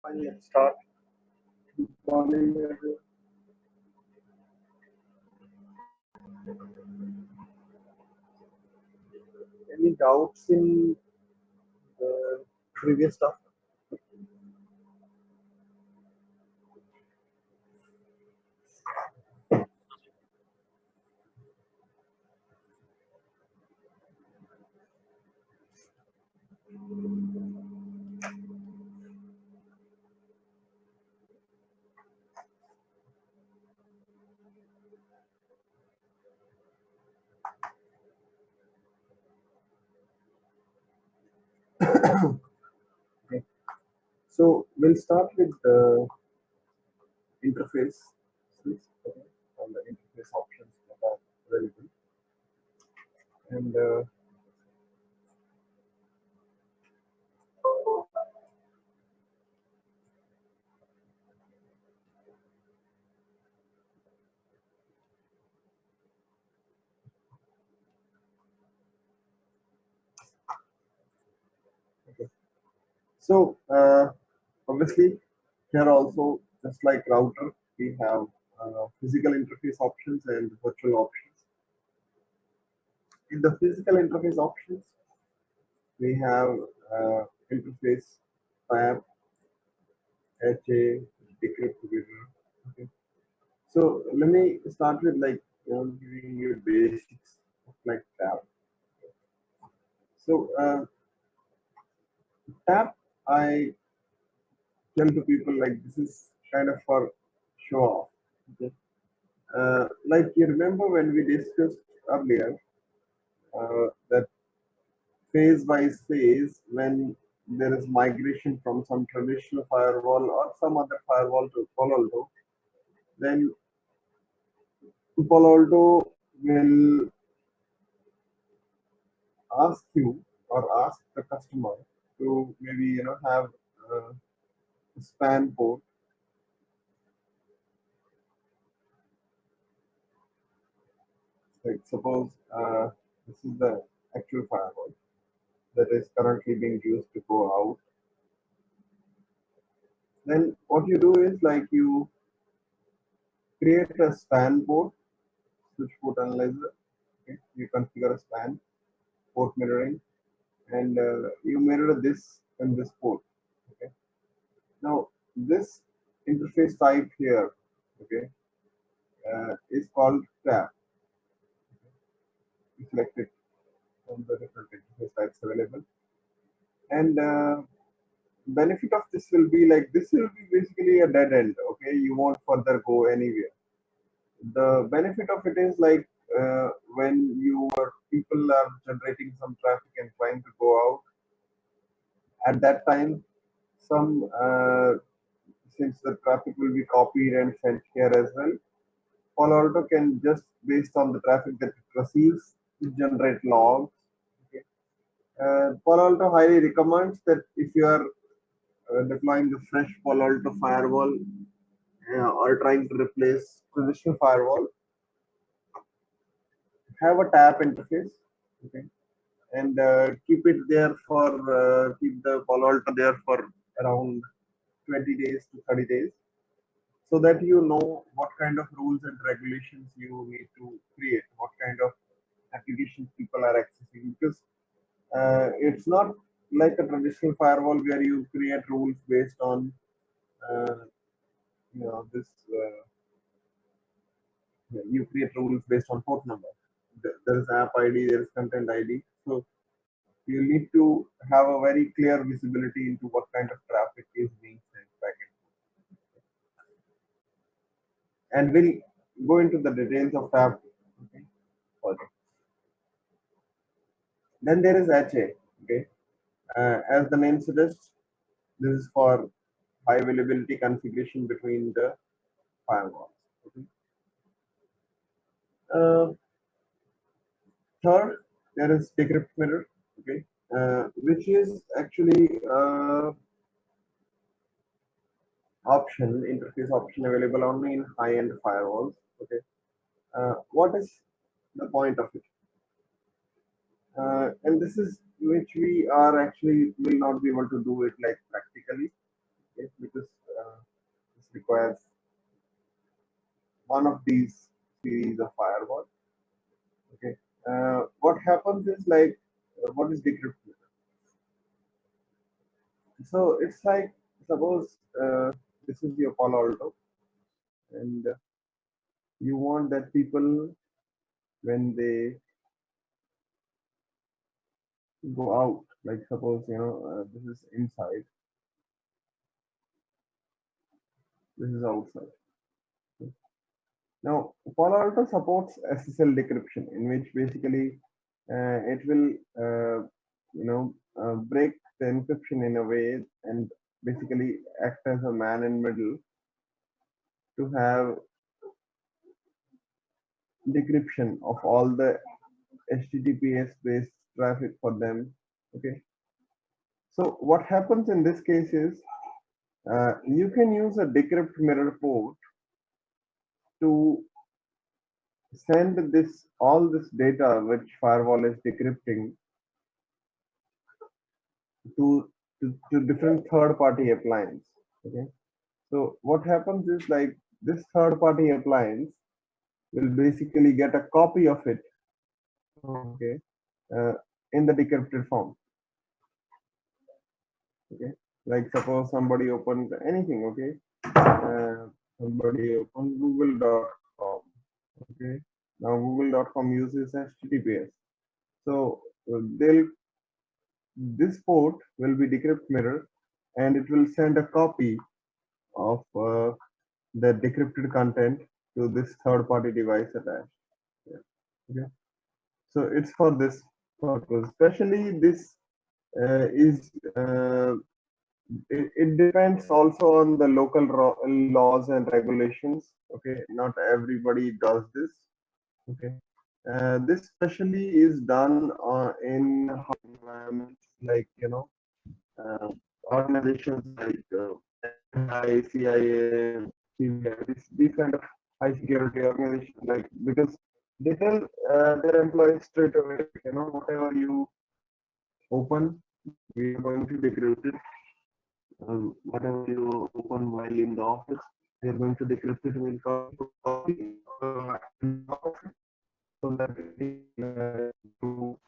Fine, let's start. Good morning, everyone. Any doubts in the previous stuff? Okay. So we'll start with the interface, okay, and the interface options that are available. And okay. So obviously here also, just like router, we have physical interface options and virtual options. In the physical interface options, we have interface type, HA, decrypt together. Okay. So let me start with like giving you basics of like tab. So tab, I tell to people like this is kind of for show off. Okay. Like you remember when we discussed earlier that phase-wise phase when there is migration from some traditional firewall or some other firewall to Palo Alto, then Palo Alto will ask you or ask the customer to maybe have a span port. Like suppose this is the actual firewall that is currently being used to go out. Then what you do is like you create a span port, switch port analyzer. Okay? You configure a span port mirroring, and you mirror this and this port. Okay. Now this interface type here, okay, is called tab. You select it from the different interface types available, and benefit of this will be like this will be basically a dead end. Okay, you won't further go anywhere. The benefit of it is like when your people are generating some traffic and trying to go out at that time, some since the traffic will be copied and sent here as well, Palo Alto can just based on the traffic that it receives generate logs. Okay. Palo Alto highly recommends that if you are deploying the fresh Palo Alto firewall or trying to replace traditional firewall, have a tap interface, okay, and keep it there for keep the Palo Alto there for around 20 days to 30 days, so that you know what kind of rules and regulations you need to create, what kind of applications people are accessing, because it's not like a traditional firewall where you create rules based on uh, this you create rules based on port number. There is app ID, there is content ID. So you need to have a very clear visibility into what kind of traffic is being sent back and we'll go into the details of tab. Okay, further. Then there is HA. Okay, as the name suggests, this is for high availability configuration between the firewalls. Okay. Uh, Third, there is decrypt mirror. Okay, which is actually option interface option available only in high-end firewalls. Okay, what is the point of it? And this is which we are actually will not be able to do it like practically. okay, because this requires one of these series of firewall. Okay, what happens is like what is decryption? So it's like suppose this is your Palo Alto, and you want that people when they go out, like suppose this is inside, this is outside. Now, Palo Alto supports SSL decryption, in which basically it will, break the encryption in a way and basically act as a man in middle to have decryption of all the HTTPS based traffic for them. Okay. So what happens in this case is you can use a decrypt mirror port to send this all this data which firewall is decrypting to to different third party appliance. Okay, so what happens is like this third party appliance will basically get a copy of it, okay, uh, in the decrypted form. Okay, like suppose somebody opened anything, okay, somebody opened google.com. Okay, now google.com uses HTTPS, so they'll this port will be decrypt mirror, and it will send a copy of the decrypted content to this third party device attached. Yeah. Okay, so it's for this purpose. Especially this is it depends also on the local laws and regulations. Okay, not everybody does this. Okay, this especially is done in environments like uh, organizations like FBI, CIA, CBI, these kind of high security organizations, like because they tell their employees straight away, whatever you open, we are going to decrypt it. Whatever you open while in the office, we are going to decrypt it. We'll copy so that you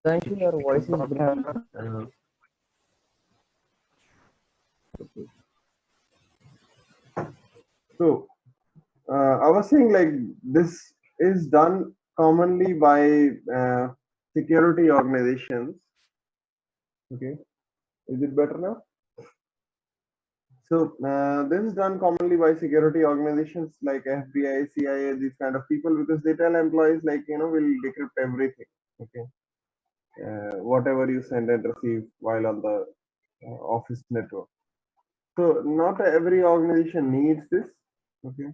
Anshu, your voice should is not breaking. have. So I was saying like this is done commonly by security organizations. Okay, is it better now? So this is done commonly by security organizations like FBI, CIA, these kind of people because they tell employees like we'll decrypt everything. Okay, whatever you send and receive while on the office network. So not every organization needs this. Okay,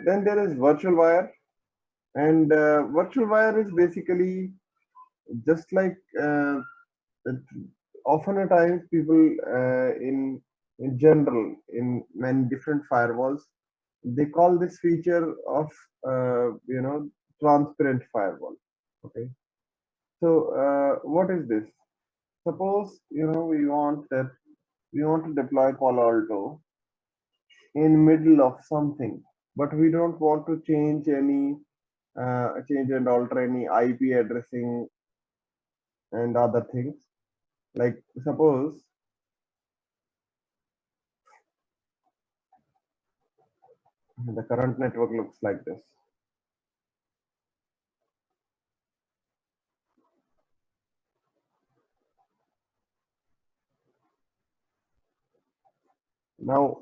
then there is virtual wire, and virtual wire is basically just like it, often at times people in general in many different firewalls they call this feature of transparent firewall. Okay, so what is this? Suppose we want to deploy Palo Alto in middle of something, but we don't want to change and alter any IP addressing and other things. Like suppose the current network looks like this. Now,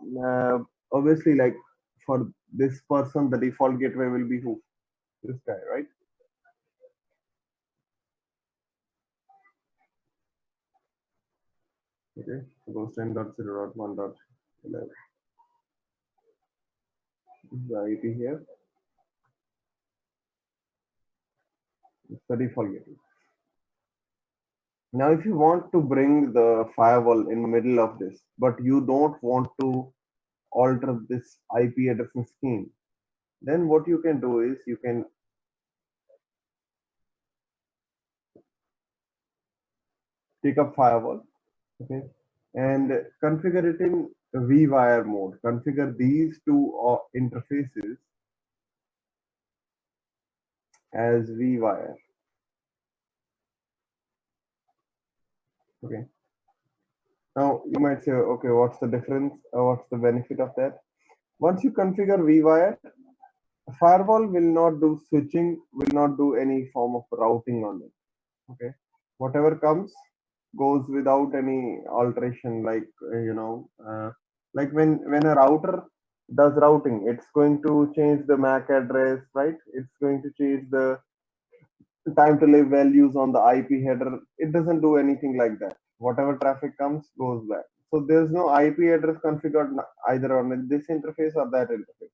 obviously, like for this person, the default gateway will be who? This guy, right? Okay, suppose 10.0.1.11. This is the IP here. It's the default gateway. Now, if you want to bring the firewall in the middle of this, but you don't want to alter this IP addressing scheme, then what you can do is you can take up firewall, okay, and configure it in vWire mode. Configure these two interfaces as vWire. Okay. Now you might say, okay, what's the difference? Or what's the benefit of that? Once you configure vWire, firewall will not do switching, will not do any form of routing on it. Okay. Whatever comes goes without any alteration, like like when a router does routing, it's going to change the MAC address, right? It's going to change the time to live values on the IP header. It doesn't do anything like that. Whatever traffic comes goes back. So there's no IP address configured either on this interface or that interface.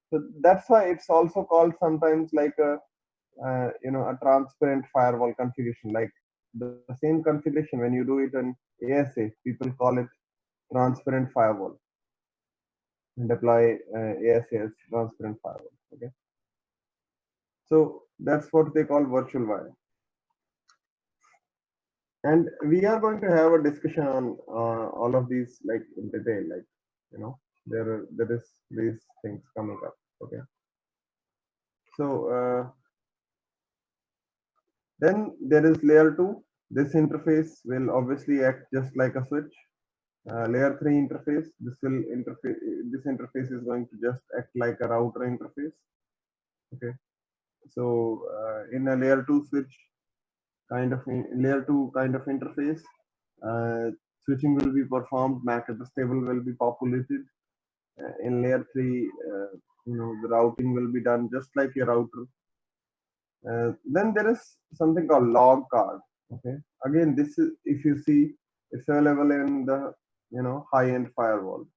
So that's why it's also called sometimes like a transparent firewall configuration. Like the same configuration when you do it on ASA, people call it transparent firewall and deploy ASA as transparent firewall. Okay, so that's what they call virtual wire. And we are going to have a discussion on all of these like in detail, like there is these things coming up. Okay, so then there is layer 2. This interface will obviously act just like a switch. Layer 3 interface, this interface is going to just act like a router interface. Okay, so in a layer 2 switch layer 2 kind of interface, uh, switching will be performed, MAC address table will be populated. In layer 3, the routing will be done just like a router. Then there is something called log card. Okay, again, this is, if you see, it's available in the high-end firewall.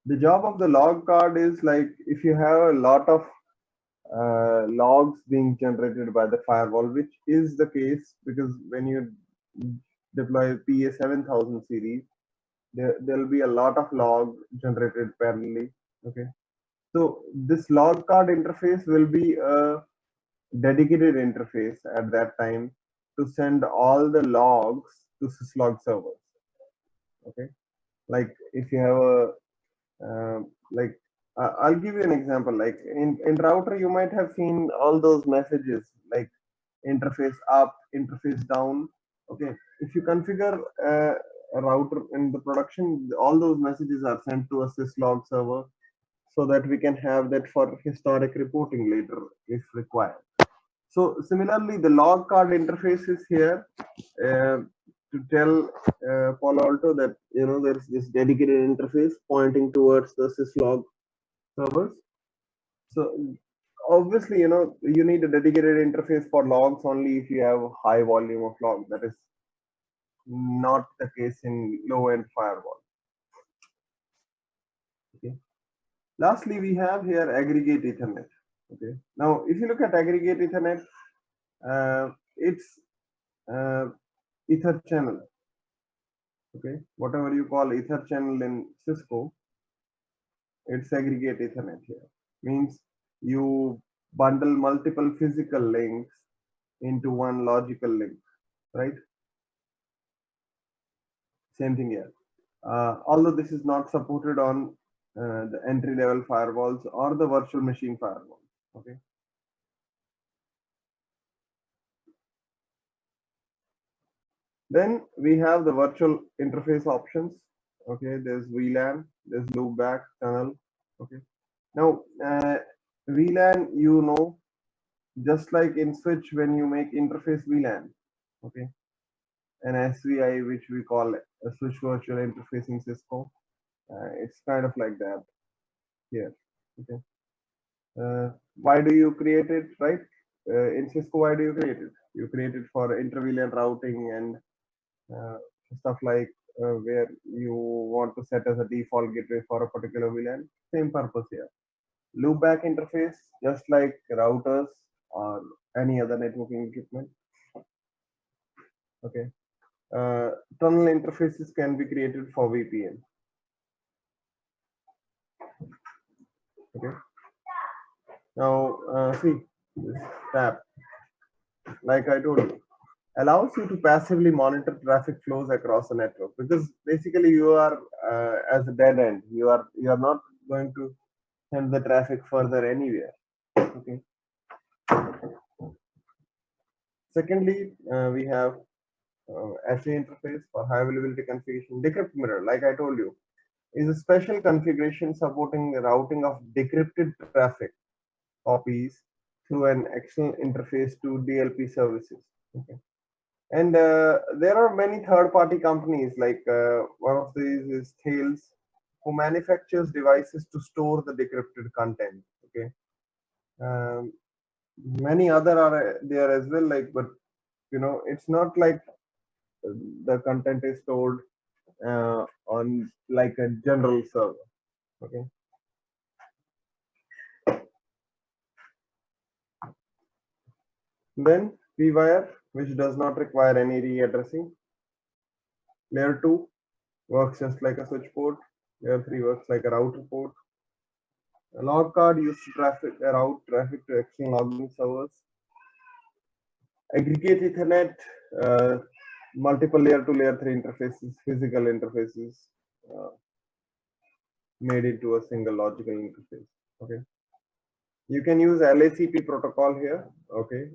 The job of the log card is like if you have a lot of logs being generated by the firewall, which is the case because when you deploy PA7000 series, there'll be a lot of log generated parallelly. Okay, so this log card interface will be a dedicated interface at that time to send all the logs to syslog servers. Okay, like if you have a like I'll give you an example. Like in router, you might have seen all those messages like interface up, interface down. Okay, if you configure a router in the production, all those messages are sent to a syslog server so that we can have that for historic reporting later if required. So similarly, the log card interface is here to tell Palo Alto that there's this dedicated interface pointing towards the syslog servers. So obviously, you need a dedicated interface for logs only if you have a high volume of logs. That is not the case in low-end firewall. Okay. Lastly, we have here aggregate Ethernet. Okay. Now, if you look at aggregate Ethernet, it's uh, Ether channel. Okay, whatever you call Ether channel in Cisco, it's aggregate Ethernet here. Means you bundle multiple physical links into one logical link, right? Same thing here. Although this is not supported on the entry level firewalls or the virtual machine firewalls. Okay. Then we have the virtual interface options. Okay, there's VLAN, there's loopback tunnel. Okay. Now VLAN, just like in switch when you make interface VLAN, okay, an SVI, which we call a switch virtual interface in Cisco, it's kind of like that here. Okay, why do you create it, right? In Cisco, why do you create it? You create it for inter-VLAN routing and uh, stuff like where you want to set as a default gateway for a particular VLAN. Same purpose here. Loopback interface, just like routers or any other networking equipment. Okay. Tunnel interfaces can be created for VPN. Okay. Now, see this tab. Like I told you, allows you to passively monitor traffic flows across a network, because basically you are as a dead end, you are not going to send the traffic further anywhere. Okay. Secondly, we have HA interface for high availability configuration. Decrypt mirror, like I told you, is a special configuration supporting the routing of decrypted traffic copies through an external interface to DLP services. Okay. And there are many third-party companies, like one of these is Thales, who manufactures devices to store the decrypted content. Okay. Um, Many other are there as well, like, but it's not like the content is stored on like a general server. Okay. Then vWire, which does not require any readdressing. Layer 2 works just like a switch port. Layer 3 works like a router port. A log card used to route traffic to external logging servers. Aggregate Ethernet, uh, multiple layer 2, layer 3 interfaces, physical interfaces uh, made into a single logical interface. Okay. You can use LACP protocol here. Okay.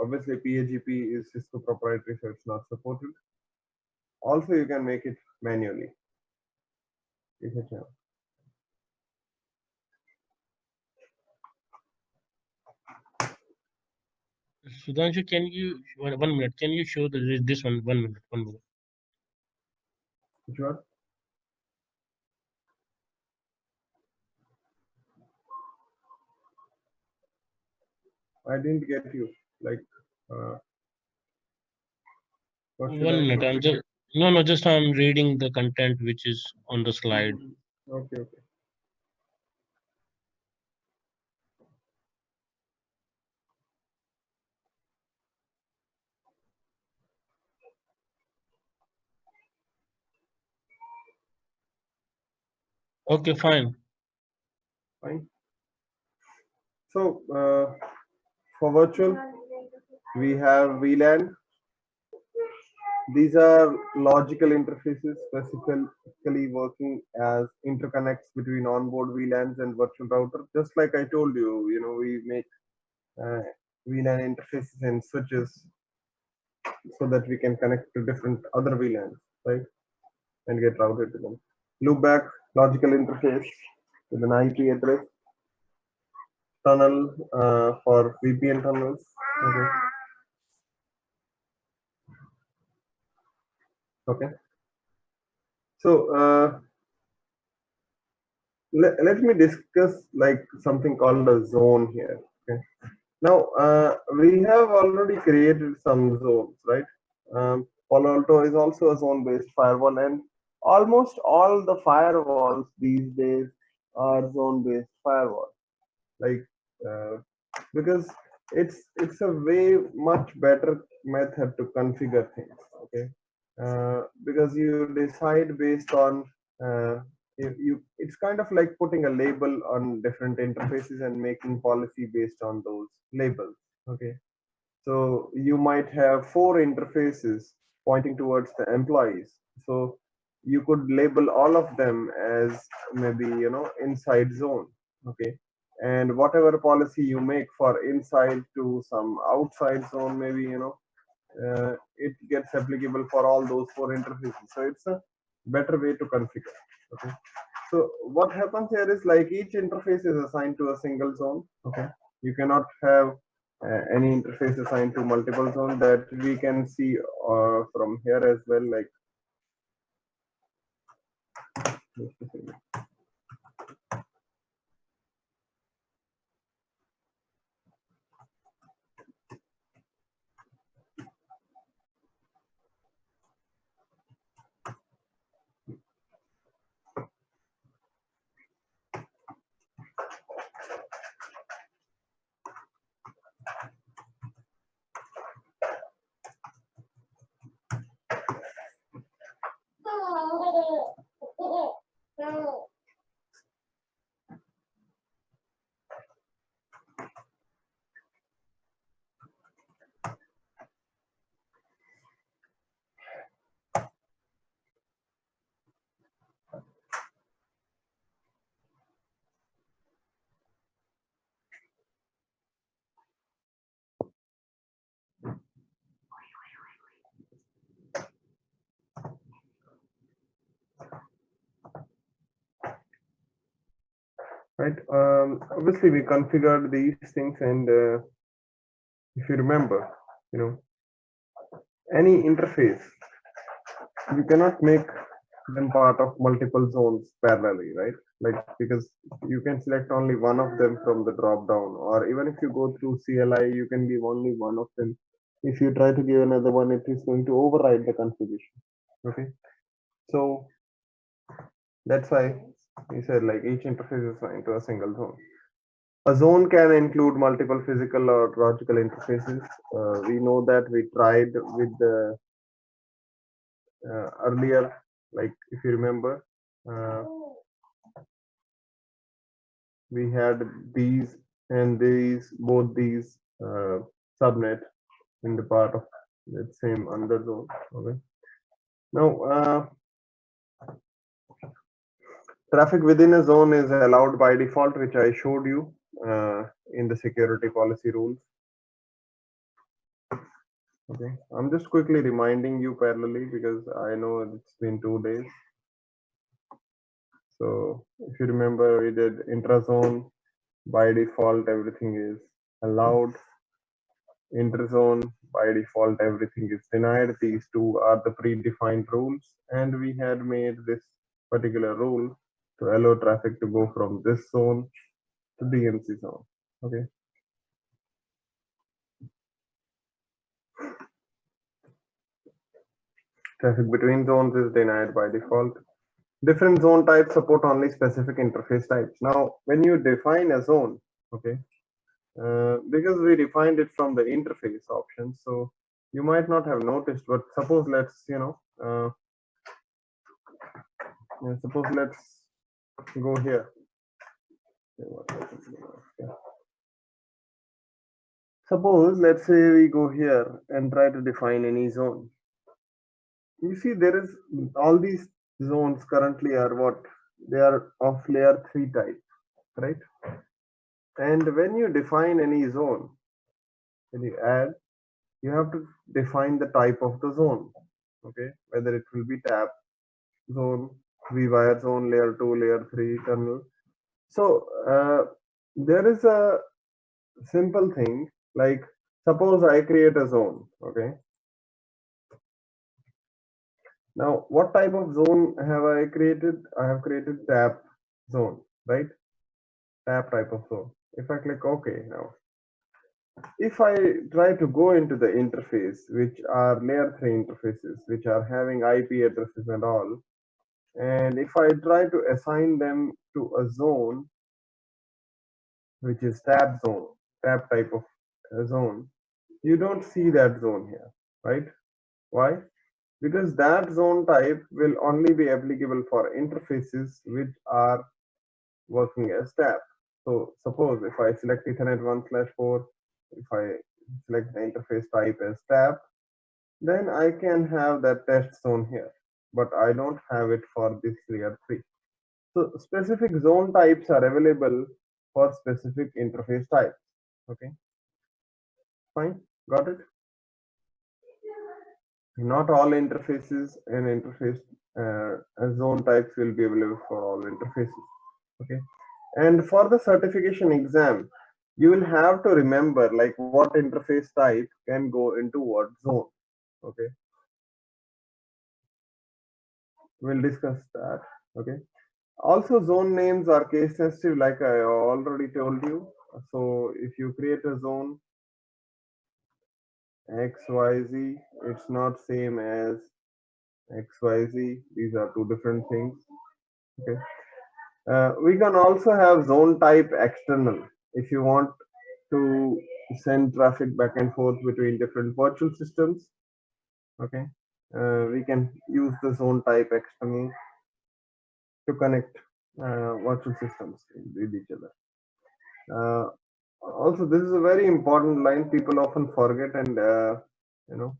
Obviously, PAGP is Cisco proprietary, so it's not supported. Also, you can make it manually if you can. Sudhanshu, can you 1 minute? Can you show this one? 1 minute. 1 minute. Which one? I didn't get you. Like, uh, what should 1 minute. I I'm just no. Just I'm reading the content which is on the slide. Okay, okay. Okay, fine. Fine. So, for virtual, we have VLAN. These are logical interfaces specifically working as interconnects between onboard VLANs and virtual router. Just like I told you, we make uh, VLAN interfaces and switches so that we can connect to different other VLANs, right? And get routed to them. Loopback logical interface with an IP address. Tunnel for VPN tunnels. Okay. Okay. So let me discuss like something called a zone here. Okay. Now we have already created some zones, right? Palo Alto is also a zone-based firewall, and almost all the firewalls these days are zone-based firewall. Like because it's a way much better method to configure things. Okay. Because you decide based on it's kind of like putting a label on different interfaces and making policy based on those labels. Okay. So you might have four interfaces pointing towards the employees. So you could label all of them as maybe inside zone. Okay. And whatever policy you make for inside to some outside zone, maybe it gets applicable for all those four interfaces. So it's a better way to configure. Okay. So what happens here is like each interface is assigned to a single zone. Okay. You cannot have any interface assigned to multiple zone, that we can see from here as well. Like, right? Obviously we configured these things, and if you remember, you know, any interface, you cannot make them part of multiple zones parallelly, right? Like, because you can select only one of them from the drop down, or even if you go through CLI, you can give only one of them. If you try to give another one, it is going to override the configuration. Okay, so that's why we said like each interface is assigned to a single zone. A zone can include multiple physical or logical interfaces. We know that we tried with the earlier, like if you remember, uh, we had these and these, both these subnet in the part of that same underzone. Okay. Now, traffic within a zone is allowed by default, which I showed you in the security policy rules. Okay, I'm just quickly reminding you parallelly because I know it's been 2 days. So if you remember, we did intrazone. By default, everything is allowed. Interzone, by default, everything is denied. These two are the predefined rules, and we had made this particular rule to allow traffic to go from this zone to DMZ zone. Okay. Traffic between zones is denied by default. Different zone types support only specific interface types. Now, when you define a zone, okay, because we defined it from the interface option, so you might not have noticed, but suppose let's, suppose let's go here. Suppose let's say we go here and try to define any zone. You see, there is all these zones currently are what? They are of layer 3 type, right? And when you define any zone, when you add, you have to define the type of the zone, okay? Whether it will be tap zone, vwire zone, layer 2, layer 3, tunnel. So there is a simple thing, like suppose I create a zone, okay? Now, what type of zone have I created? I have created tap zone, right? Tap type of zone. If I click OK now, if I try to go into the interface, which are layer 3 interfaces, which are having IP addresses and all, and if I try to assign them to a zone, which is tap zone, tap type of zone, you don't see that zone here, right? Why? Because that zone type will only be applicable for interfaces which are working as tap. So suppose if I select Ethernet 1/4, if I select the interface type as tap, then I can have that test zone here, but I don't have it for this layer 3. So specific zone types are available for specific interface types. Okay, fine, got it? Not all interfaces and interface zone types will be available for all interfaces. Okay, and for the certification exam, you will have to remember like what interface type can go into what zone. Okay, we'll discuss that. Okay, also zone names are case sensitive, like I already told you. So if you create a zone XYZ, it's not same as XYZ. These are two different things. Okay. We can also have zone type external if you want to send traffic back and forth between different virtual systems. Okay, we can use the zone type external to connect virtual systems with each other. Also, this is a very important line people often forget, and you know,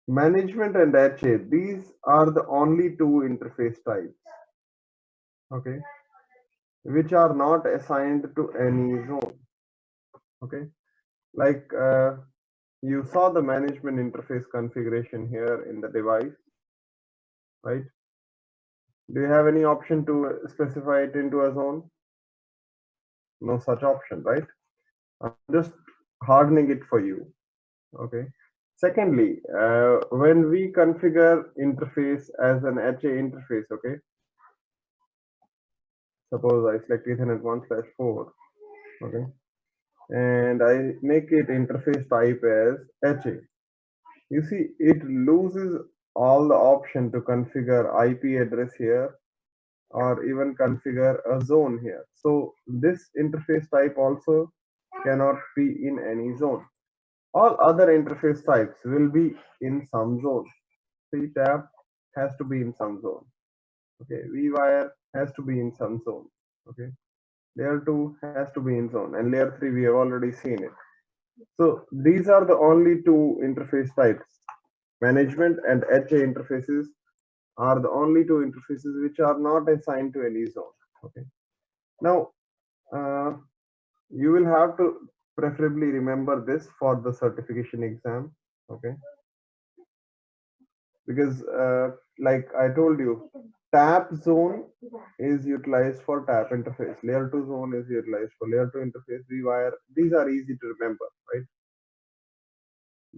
management and HA, these are the only two interface types, okay, which are not assigned to any zone. Okay, like you saw the management interface configuration here in the device, right? Do you have any option to specify it into a zone? No such option, right? I'm just hardening it for you. Okay. Secondly, when we configure interface as an HA interface, okay, suppose I select Ethernet 1/4, okay, and I make it interface type as HA. You see, it loses all the option to configure IP address here or even configure a zone here. So this interface type also cannot be in any zone. All other interface types will be in some zone. See, tap has to be in some zone. Okay, vWire has to be in some zone. Okay, layer 2 has to be in zone, and layer 3 we have already seen it. So these are the only two interface types. Management and HA interfaces are the only two interfaces which are not assigned to any zone. Okay, now you will have to preferably remember this for the certification exam. Okay, because like I told you, tap zone is utilized for tap interface, layer 2 zone is utilized for layer 2 interface, vWire. These are easy to remember, right?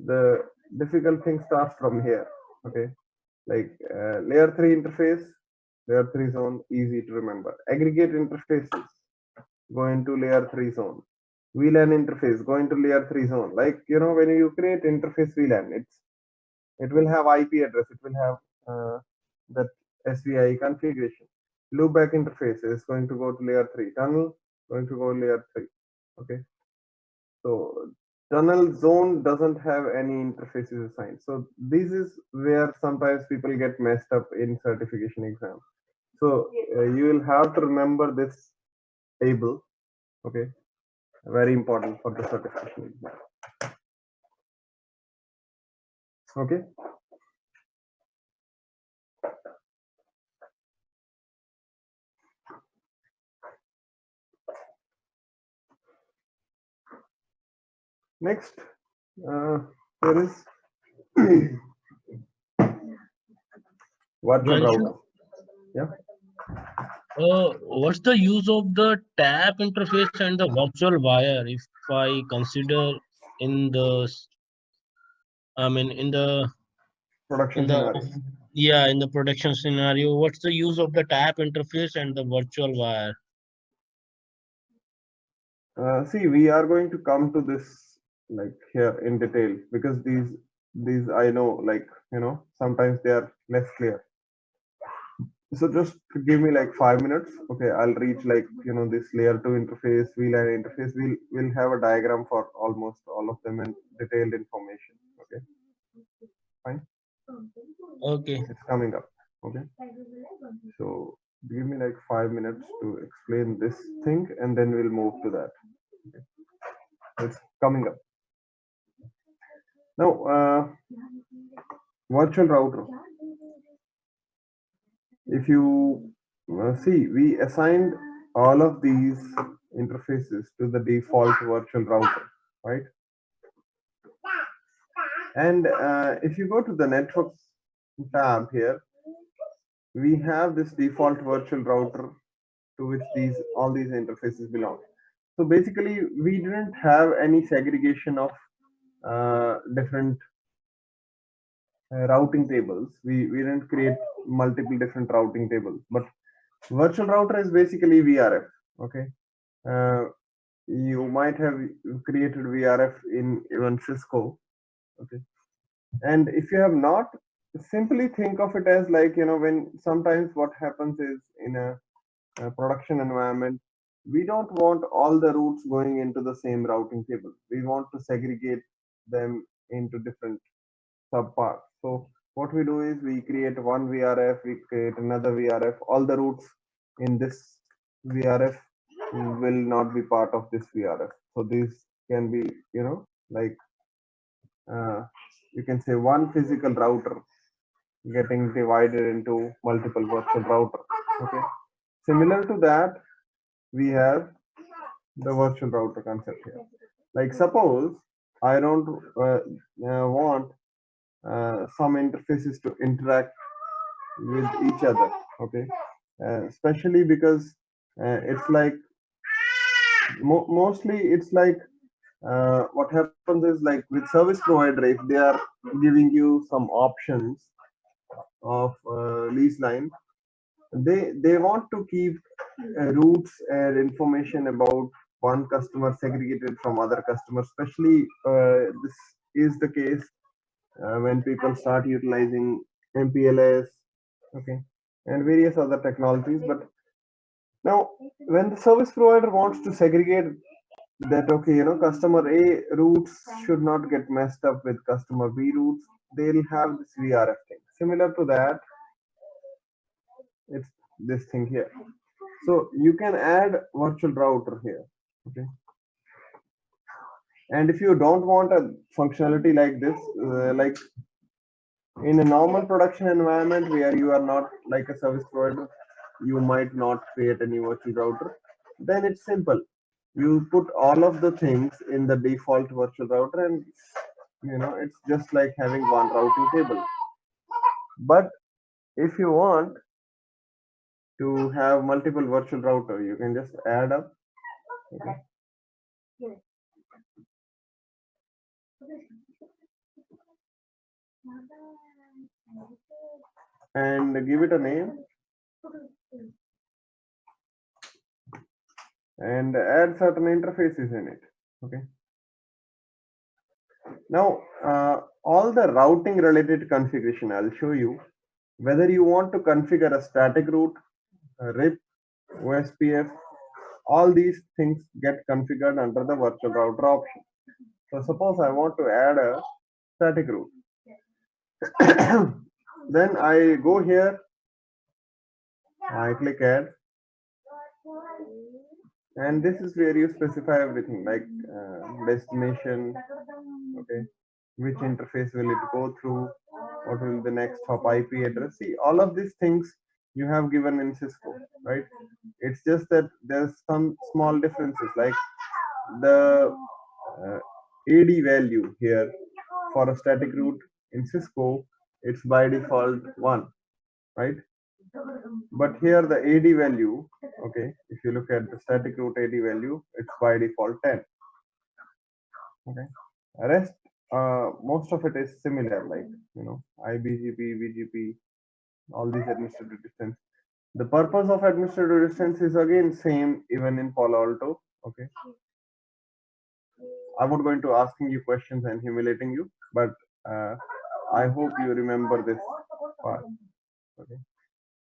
The difficult thing starts from here. Okay, like layer 3 interface, layer 3 zone, easy to remember. Aggregate interfaces go into layer 3 zone. VLAN interface go into layer 3 zone. Like, you know, when you create interface VLAN, it will have IP address, it will have that SVI configuration. Loopback interface is going to go to layer 3. Tunnel going to go layer 3. Okay, so tunnel zone doesn't have any interfaces assigned. So this is where sometimes people get messed up in certification exam. So you will have to remember this table. Okay, very important for the certification exam. Okay. Next, there is virtual router. Yeah. What's the use of the tap interface and the virtual wire if I consider in the, I mean, Production in the, scenario. yeah, in the production scenario, what's the use of the tap interface and the virtual wire? See, we are going to come to this like here in detail because these I know, like, you know, sometimes they are less clear. So just give me like 5 minutes. Okay, I'll reach like, you know, this layer 2 interface, VLAN interface. We'll have a diagram for almost all of them and detailed information. Okay, fine. Okay. It's coming up. Okay, so give me like 5 minutes to explain this thing and then we'll move to that. Okay, it's coming up now. Virtual router, if you see, we assigned all of these interfaces to the default virtual router, right? And if you go to the networks tab here, we have this default virtual router to which all these interfaces belong. So basically, we didn't have any segregation of different routing tables. We didn't create multiple different routing tables, but virtual router is basically VRF. Okay, you might have created VRF in even Cisco. Okay, and if you have not, simply think of it as like, you know, when sometimes what happens is in a production environment, we don't want all the routes going into the same routing table. We want to segregate them into different subparts. So what we do is we create one VRF, we create another VRF. All the routes in this VRF will not be part of this VRF. So these can be, you know, like you can say one physical router getting divided into multiple virtual router. Okay. Similar to that, we have the virtual router concept here. Like suppose I don't want some interfaces to interact with each other. Okay, especially because it's like mostly it's like what happens is like with service provider, if they are giving you some options of lease line, they want to keep routes and information about one customer segregated from other customers. Especially this is the case when people start utilizing MPLS, okay, and various other technologies. But now, when the service provider wants to segregate that, okay, customer A routes should not get messed up with customer B routes, they'll have this VRF thing. Similar to that, it's this thing here. So you can add virtual router here, okay. And if you don't want a functionality like this, like in a normal production environment where you are not like a service provider, you might not create any virtual router. Then it's simple. You put all of the things in the default virtual router, and it's just like having one routing table. But if you want to have multiple virtual router, you can just add up, okay, and give it a name and add certain interfaces in it. Okay. Now, all the routing related configuration, I'll show you whether you want to configure a static route, a RIP, OSPF, all these things get configured under the virtual router option. So suppose I want to add a static route. Then I go here, I click add, and this is where you specify everything like destination, okay, which interface will it go through, what will the next hop IP address. See, all of these things you have given in Cisco, right? It's just that there's some small differences, like the AD value here for a static route in Cisco, it's by default 1, right? But here the AD value, okay, if you look at the static route AD value, it's by default 10. Okay, rest most of it is similar, like IBGP, BGP, all these administrative distance. The purpose of administrative distance is again same even in Palo Alto. Okay, I'm not going to asking you questions and humiliating you, but I hope you remember this part. Okay,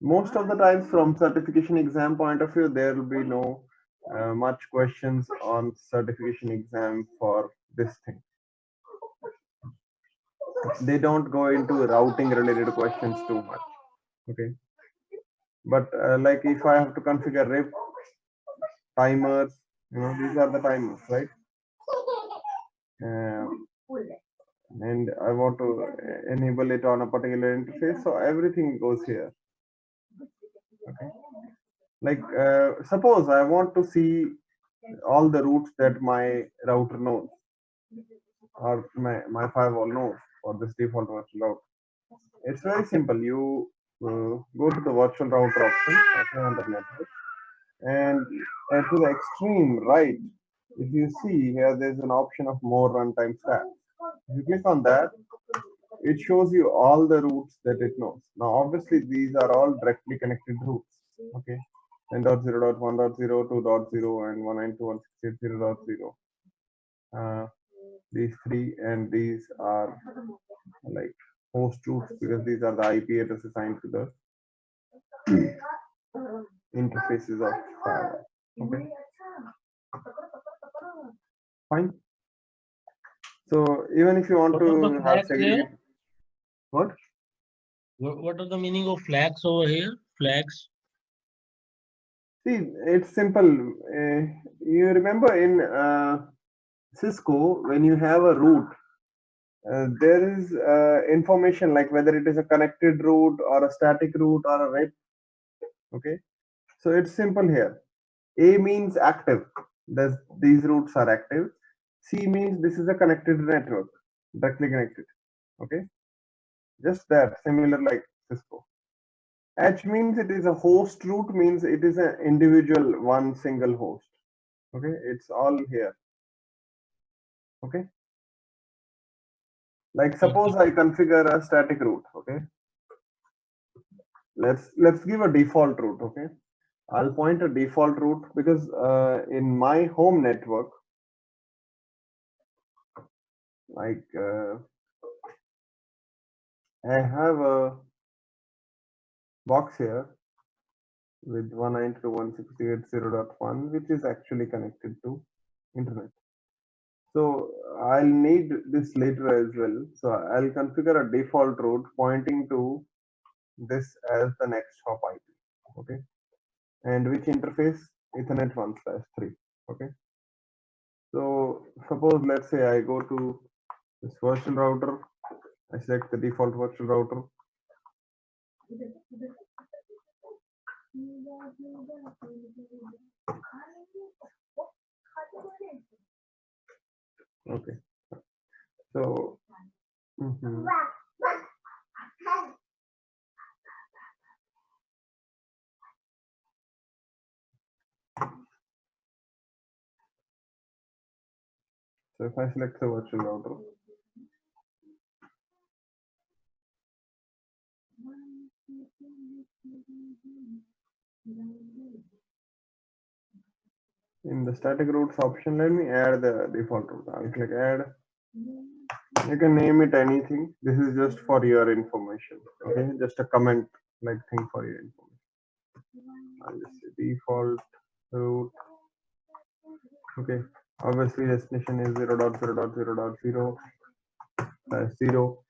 most of the times from certification exam point of view, there will be no much questions on certification exam for this thing. They don't go into routing related questions too much. Okay, but like if I have to configure RIP, timers, these are the timers, right? And I want to enable it on a particular interface, so everything goes here. Okay, like suppose I want to see all the routes that my router knows or my firewall knows for this default virtual route. It's very simple. You go to the virtual router option, okay, under network, and to the extreme right, if you see here, there's an option of more runtime stats. If you click on that, it shows you all the routes that it knows. Now, obviously, these are all directly connected routes. Okay, 10.0.1.0, 2.0, and 192.168.0.0. These three, and these are like host routes because these are the IP address assigned to the interfaces of firewall. Okay, fine. So even if you want What are the to have flags segregated, here? what? What are the meaning of flags over here? Flags. See, it's simple. You remember in Cisco, when you have a route, there is information like whether it is a connected route or a static route or a RIP. Okay, so it's simple here. A means active. These routes are active. C means this is a connected network, directly connected. Okay, just that, similar like Cisco. H means it is a host root, means it is an individual one single host. Okay, it's all here. Okay, like suppose I configure a static root. Okay, let's give a default root. Okay, I'll point a default route because in my home network, like I have a box here with 192.168.0.1, which is actually connected to internet. So I'll need this later as well. So I'll configure a default route pointing to this as the next hop IP. Okay, and which interface? Ethernet 1/3. Okay. So suppose let's say I go to this virtual router. I select the default virtual router. Okay. So mhm. So if I select the virtual router, in the static routes option, let me add the default route. I'll click add. You can name it anything. This is just for your information. Okay, just a comment like thing for your information. I'll just say default route. Okay, obviously destination is 0.0.0.0.0/0.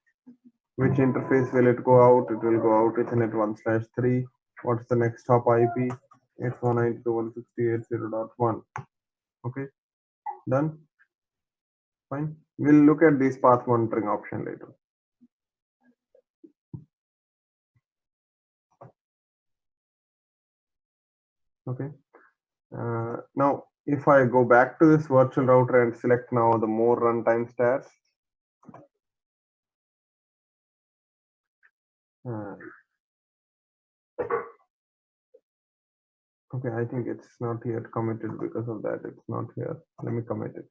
Which interface will it go out? It will go out Ethernet 1/3. What's the next hop IP? It's 192.168.0.1. Okay, done. Fine. We'll look at this path monitoring option later. Okay. Now, if I go back to this virtual router and select now the more runtime stats, okay, I think it's not yet committed because of that. It's not here. Let me commit it.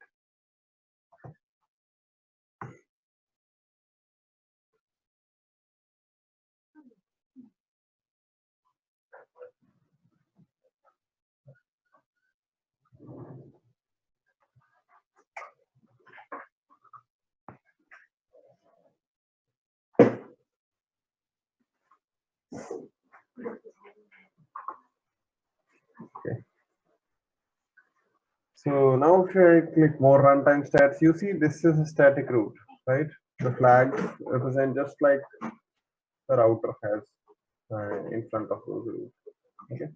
Okay. So now if I click more runtime stats, you see this is a static route, right? The flags represent just like the router has in front of those routes. Okay.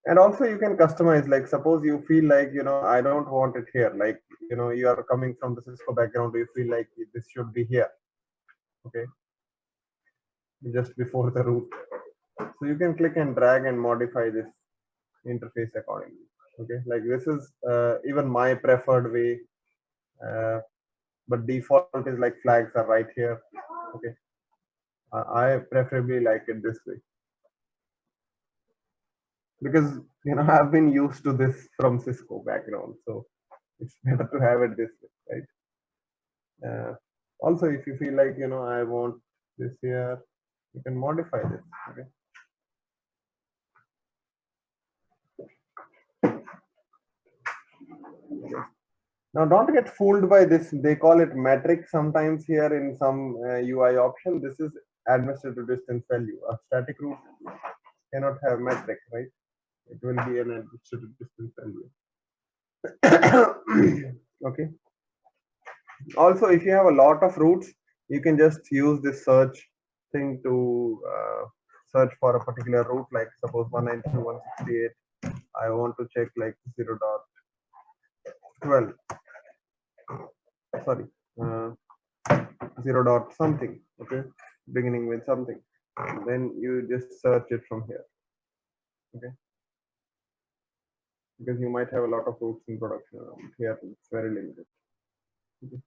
And also you can customize, like suppose you feel like, I don't want it here. Like, you are coming from the Cisco background, you feel like this should be here. Okay. Just before the route. So you can click and drag and modify this interface accordingly. Okay. Like this is even my preferred way. But default is like flags are right here. Okay. I preferably like it this way. Because I've been used to this from Cisco background. So it's better to have it this way, right? Also, if you feel like I want this here, you can modify this. Okay. Okay. Now, don't get fooled by this. They call it metric sometimes here in some UI option. This is administrative distance value. A static route cannot have metric, right? It will be an administrative distance value. Okay. Also, if you have a lot of routes, you can just use this search thing to search for a particular route, like suppose 192.168. I want to check like 0.12. Sorry, 0 dot something. Okay, beginning with something. Then you just search it from here. Okay, because you might have a lot of routes in production around here. It's very limited. Okay.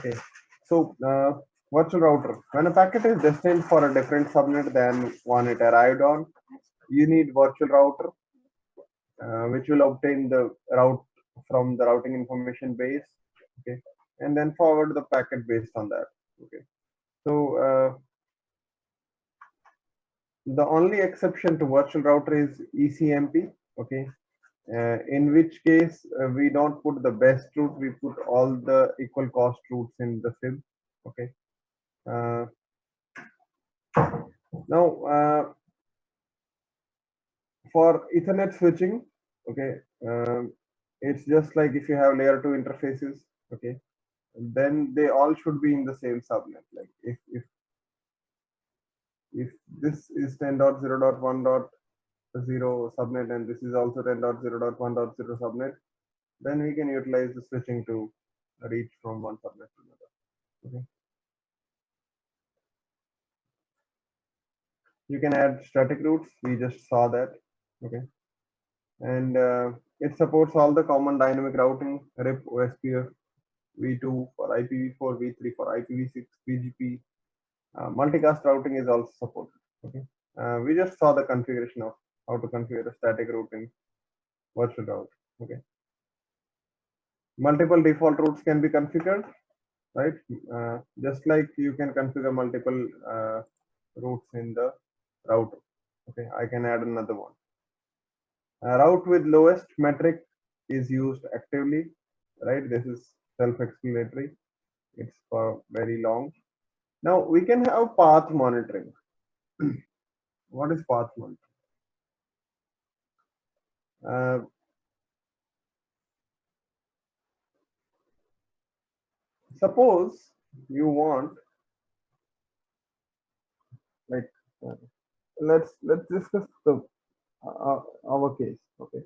Okay, so virtual router. When a packet is destined for a different subnet than one it arrived on, you need virtual router, which will obtain the route from the routing information base. Okay, and then forward the packet based on that. Okay, so the only exception to virtual router is ECMP. Okay, in which case we don't put the best route, we put all the equal cost routes in the SIB. Okay. Uh, now for Ethernet switching, okay, it's just like if you have layer 2 interfaces, okay, then they all should be in the same subnet. Like if this is 10.0.1.0 subnet and this is also 10.0.1.0 subnet, then we can utilize the switching to reach from one subnet to another. Okay. You can add static routes. We just saw that. Okay. And it supports all the common dynamic routing, RIP, OSPF, V2 for IPv4, V3 for IPv6, BGP. Multicast routing is also supported. Okay. We just saw the configuration of how to configure a static route in virtual route. Okay. Multiple default routes can be configured, right? Just like you can configure multiple routes in the router. Okay, I can add another one. A route with lowest metric is used actively, right? This is self-explanatory. It's for very long. Now we can have path monitoring. What is path monitoring? Suppose you want, like, let's discuss the our case. Okay.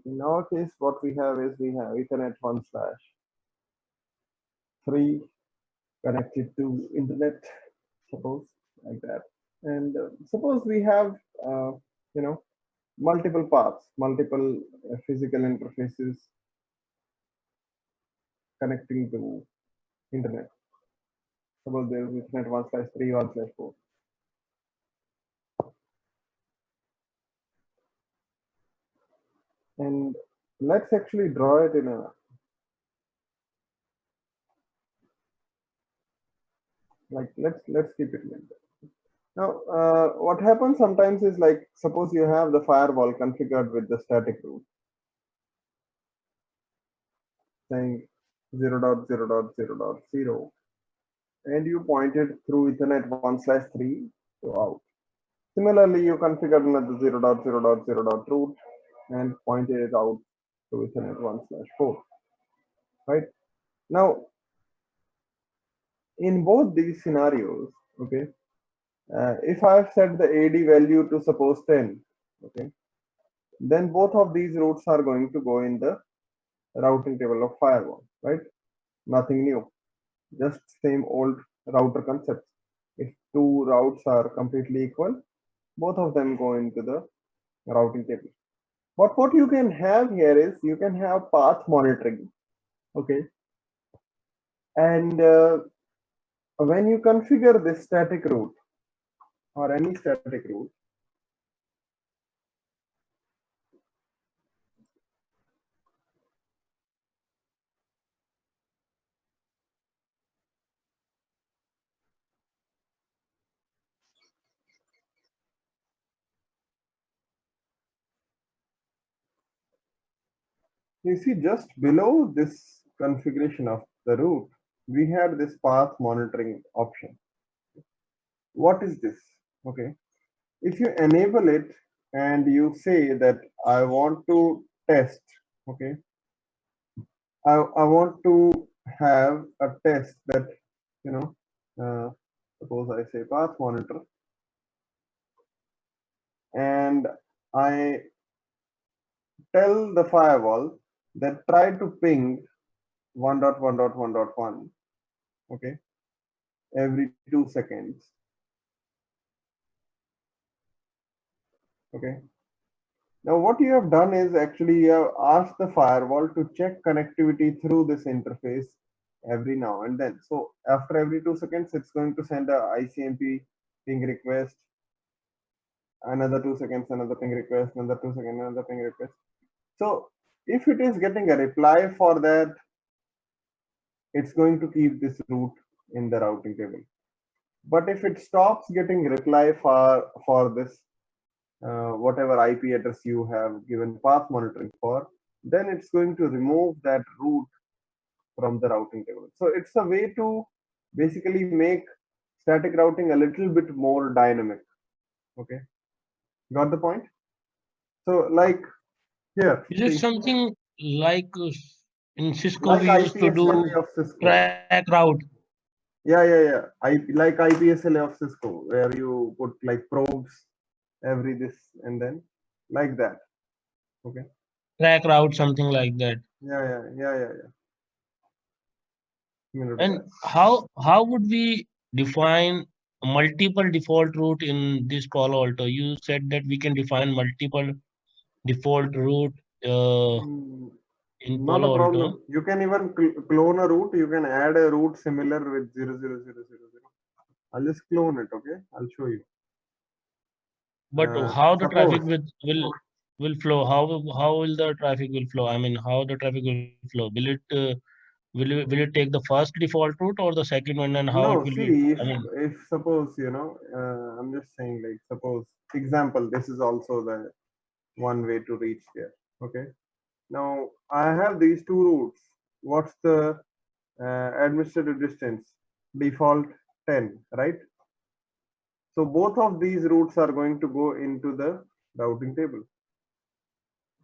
In our case, what we have is we have Ethernet 1/3 connected to internet, suppose like that. And suppose we have, you know, multiple paths, multiple physical interfaces connecting to internet. Suppose there is Ethernet 1/3, 1/4. And let's actually draw it in a, like, let's keep it like that. Now, what happens sometimes is, like, suppose you have the firewall configured with the static route saying 0.0.0.0, and you pointed through Ethernet 1/3 to out. Similarly, you configured another 0.0.0. route and pointed it out to Ethernet 1/4. Right now, in both these scenarios, okay, if I have set the AD value to suppose 10, okay, then both of these routes are going to go in the routing table of firewall, right? Nothing new, just same old router concepts. If two routes are completely equal, both of them go into the routing table. But what you can have here is you can have path monitoring, okay? And when you configure this static route or any static route, you see just below this configuration of the route, we had this path monitoring option. What is this? Okay, if you enable it and you say that I want to test, okay, I want to have a test that, you know, suppose I say path monitor, and I tell the firewall that try to ping 1.1.1.1, okay, every 2 seconds. Okay. Now what you have done is actually you have asked the firewall to check connectivity through this interface every now and then. So after every 2 seconds, it's going to send a ICMP ping request, another 2 seconds, another ping request, another 2 seconds, another ping request. So if it is getting a reply for that, it's going to keep this route in the routing table. But if it stops getting reply for this whatever IP address you have given path monitoring for, then it's going to remove that route from the routing table. So it's a way to basically make static routing a little bit more dynamic. Okay, got the point? So like here, Is it see, something like in Cisco like we used to do IPSLA of Cisco. track route? Yeah. Like IPSLA of Cisco, where you put like probes every this and then like that. Okay. Track route, something like that. Yeah. Similar to And that. how would we define multiple default route in this Palo Alto? You said that we can define multiple default route Hmm. in Not a Palo Alto. problem. You can even clone a route. You can add a route similar with 00000. I'll just clone it. Okay. I'll show you. But how the traffic Suppose. will flow? How will the traffic will flow? I mean, how the traffic will flow? Will it take the first default route or the second one, and how it No, will be? see, I mean, if suppose, I'm just saying like, suppose, example, this is also the one way to reach there. Okay. Now I have these two routes. What's the administrative distance? Default 10, right? So both of these routes are going to go into the routing table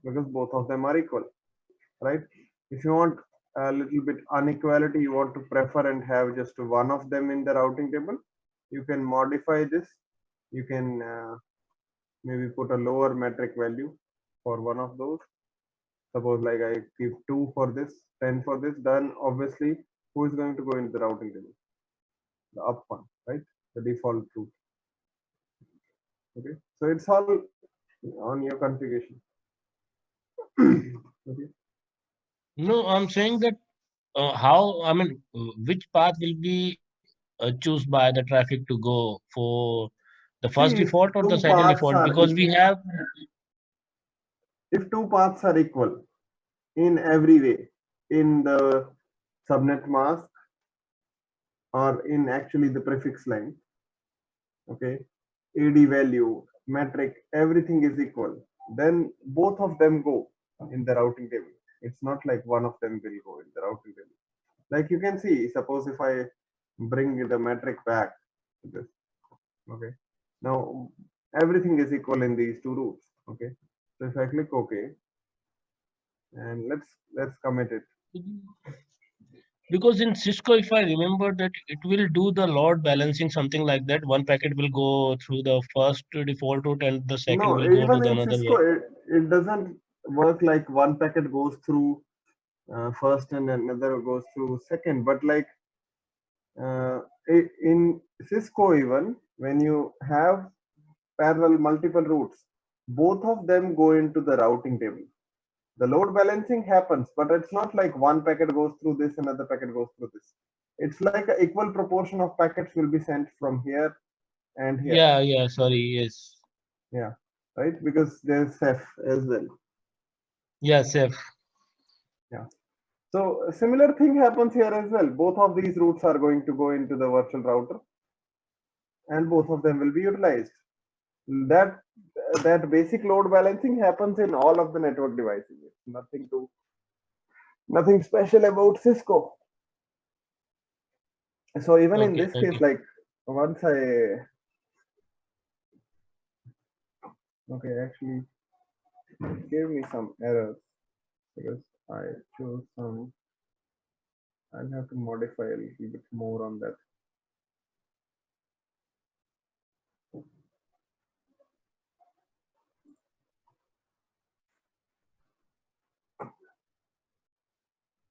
because both of them are equal, right? If you want a little bit inequality, you want to prefer and have just one of them in the routing table, you can modify this. You can maybe put a lower metric value for one of those. Suppose like I keep 2 for this, 10 for this, then obviously who is going to go into the routing table? The up one, right? The default route. Okay. So it's all on your configuration. Okay. no, I'm saying that how, I mean, which path will be choose by the traffic to go for the first See, if default or the two second paths default? are Because we have, if two paths are equal in every way, in the subnet mask or in actually the prefix line, okay, AD value, metric, everything is equal, then both of them go in the routing table. It's not like one of them will go in the routing table. Like you can see, suppose if I bring the metric back to this, okay, now everything is equal in these two routes, okay. So if I click OK and let's commit it. because in Cisco, if I remember that it will do the load balancing, something like that. One packet will go through the first default route and the second No, will go to even the in another Cisco, one. it doesn't work like one packet goes through first and another goes through second. But like uh, in Cisco, even when you have parallel multiple routes, both of them go into the routing table. The load balancing happens, but it's not like one packet goes through this, another packet goes through this. It's like an equal proportion of packets will be sent from here and here. Yeah, sorry, yes. Yeah, right? Because there's Ceph as well. Yeah, safe. Yeah. So a similar thing happens here as well. Both of these routes are going to go into the virtual router and both of them will be utilized. That that basic load balancing happens in all of the network devices. It's nothing special about Cisco. So even in this case, Okay. like once I okay, actually it gave me some errors because I chose some. I'll have to modify a little bit more on that.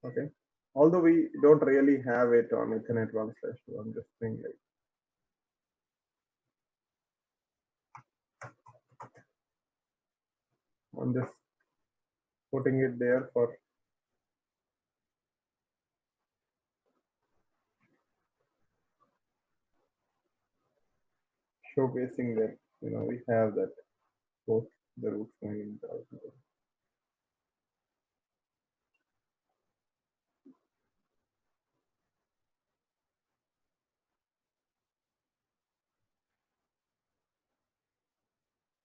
Okay. Although we don't really have it on Ethernet 1/2, I'm just saying like I'm just putting it there for showcasing that we have that both the routes going in the routing table.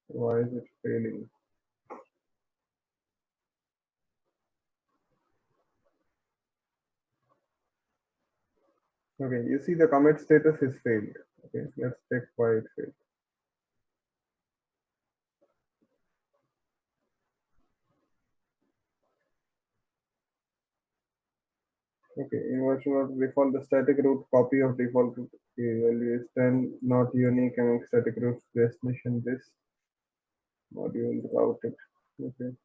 Why is it failing? Okay, you see the commit status is failed. Okay, let's check why it failed. Okay, in version of default, the static route copy of default route value is 10, not unique among static routes destination. This module routed. Okay,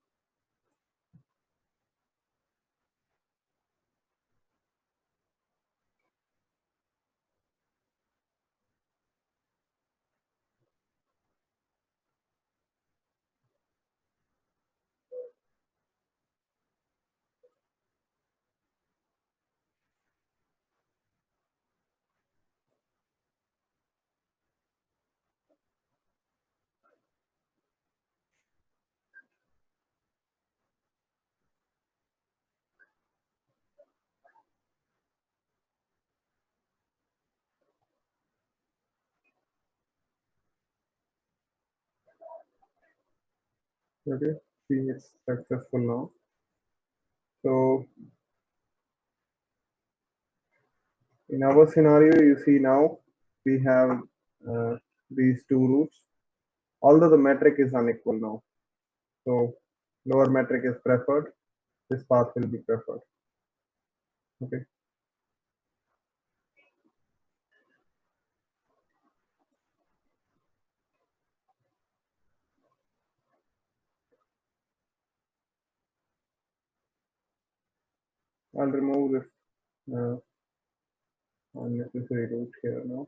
okay, see it's successful now. So in our scenario, you see now we have these two routes, although the metric is unequal now. So lower metric is preferred, this path will be preferred. Okay. I'll remove this unnecessary route here now.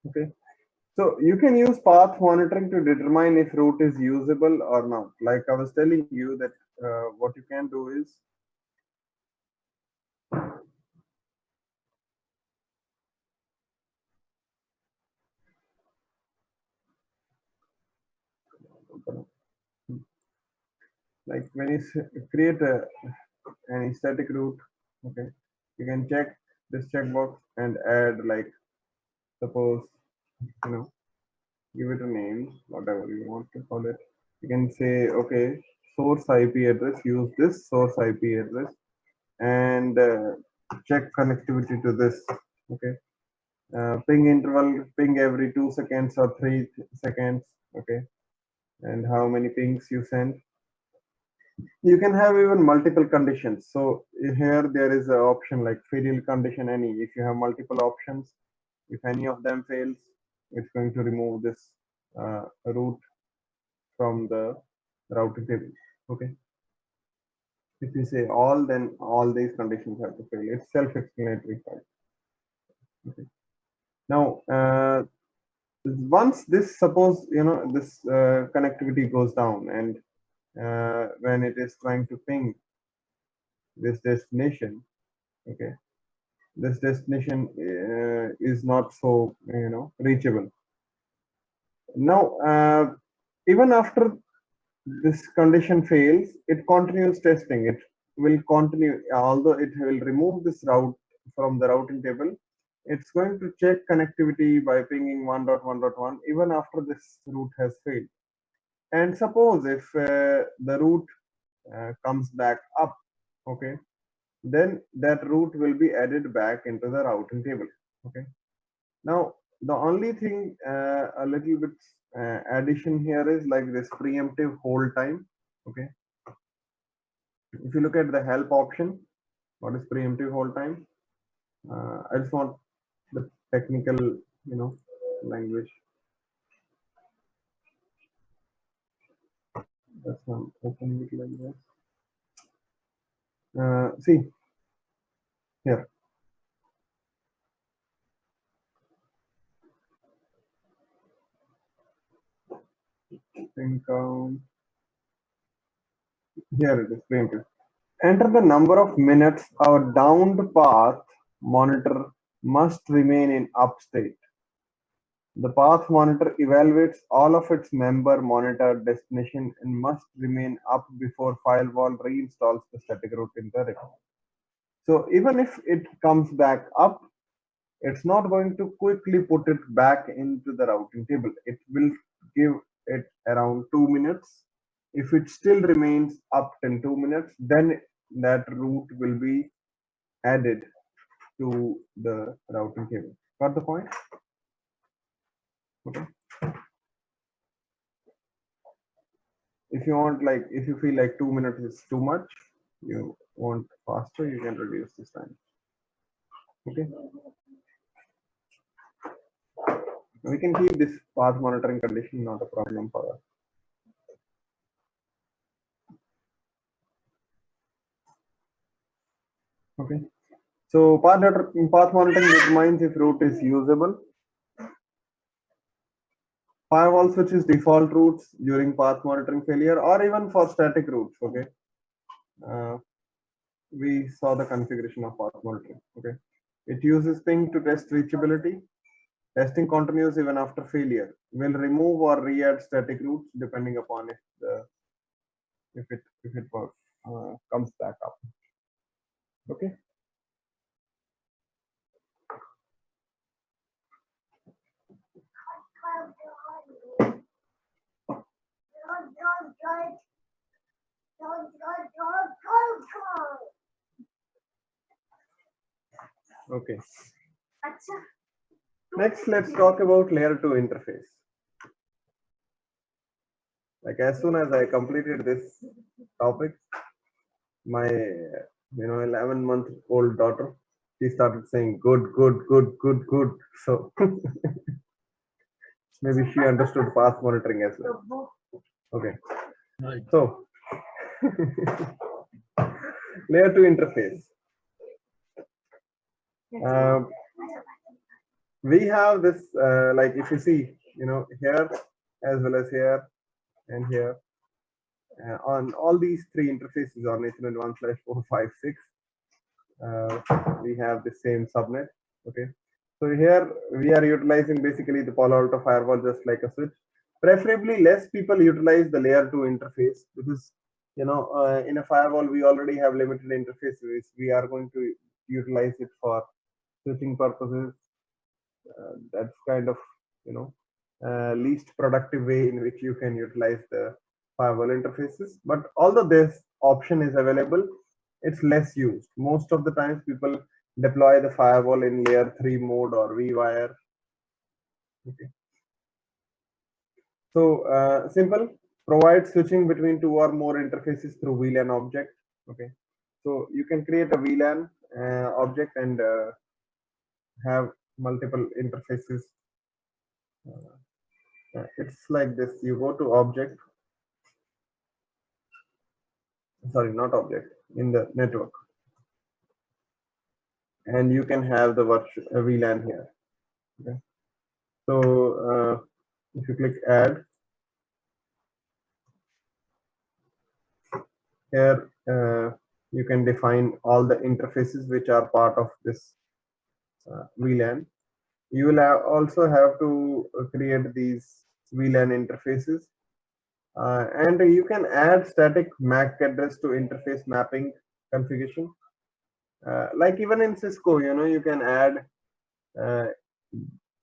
Okay. So you can use path monitoring to determine if route is usable or not. Like I was telling you that what you can do is like when you create any static route, okay, you can check this checkbox and add like suppose give it a name, whatever you want to call it. You can say okay, source IP address, use this source IP address and check connectivity to this. Okay, ping interval, ping every 2 seconds or 3 seconds. Okay, and how many pings you send. You can have even multiple conditions. So here there is an option like fail condition any. If you have multiple options, if any of them fails, it's going to remove this route from the routing table. Okay, if you say all, then all these conditions have to fail. It's self-explanatory. Okay, now once this, suppose this connectivity goes down and when it is trying to ping this destination, okay, this destination is not so reachable. Now even after this condition fails, it continues testing. It will continue, although it will remove this route from the routing table, it's going to check connectivity by pinging 1.1.1 even after this route has failed. And suppose if the route comes back up, okay, then that route will be added back into the routing table. Okay, now the only thing a little bit addition here is like this preemptive hold time. Okay, if you look at the help option, what is preemptive hold time? I just want the technical language. That's not opening it like that. See here, ping count. Here it is, preemptive. Enter the number of minutes our downed path monitor must remain in up state. The path monitor evaluates all of its member monitor destination and must remain up before firewall reinstalls the static route in the record. So even if it comes back up, it's not going to quickly put it back into the routing table. It will give it around 2 minutes. If it still remains up till 2 minutes, then that route will be added to the routing table. Got the point? Okay. If you want, like, if you feel like 2 minutes is too much, you want faster, you can reduce this time. Okay. We can keep this path monitoring condition, not a problem for us. Okay. So path monitoring determines if route is usable. Firewall switches default routes during path monitoring failure or even for static routes. Okay. We saw the configuration of path monitoring. Okay. It uses ping to test reachability. Testing continues even after failure. Will remove or re-add static routes depending upon if it comes back up. Okay. Okay. Next, let's talk about layer 2 interface. Like as soon as I completed this topic, my 11-month-old daughter, she started saying good, good, good, good, good. So maybe she understood path monitoring as well. Okay. Right. So layer 2 interface. We have this like if you see, here as well as here and here on all these three interfaces on Ethernet 1/456, we have the same subnet. Okay, so here we are utilizing basically the Palo Alto firewall just like a switch. Preferably less people utilize the layer 2 interface because in a firewall we already have limited interfaces. We are going to utilize it for switching purposes. That's kind of least productive way in which you can utilize the firewall interfaces. But although this option is available, it's less used. Most of the times people deploy the firewall in layer 3 mode or vWire. Okay. So simple, provide switching between two or more interfaces through VLAN object. Okay, so you can create a VLAN object and have multiple interfaces. It's like this. You go to object, sorry, not object, in the network, and you can have the virtual VLAN here. Okay, so if you click add, here you can define all the interfaces which are part of this VLAN. You will also have to create these VLAN interfaces, and you can add static MAC address to interface mapping configuration. Like even in Cisco, you can add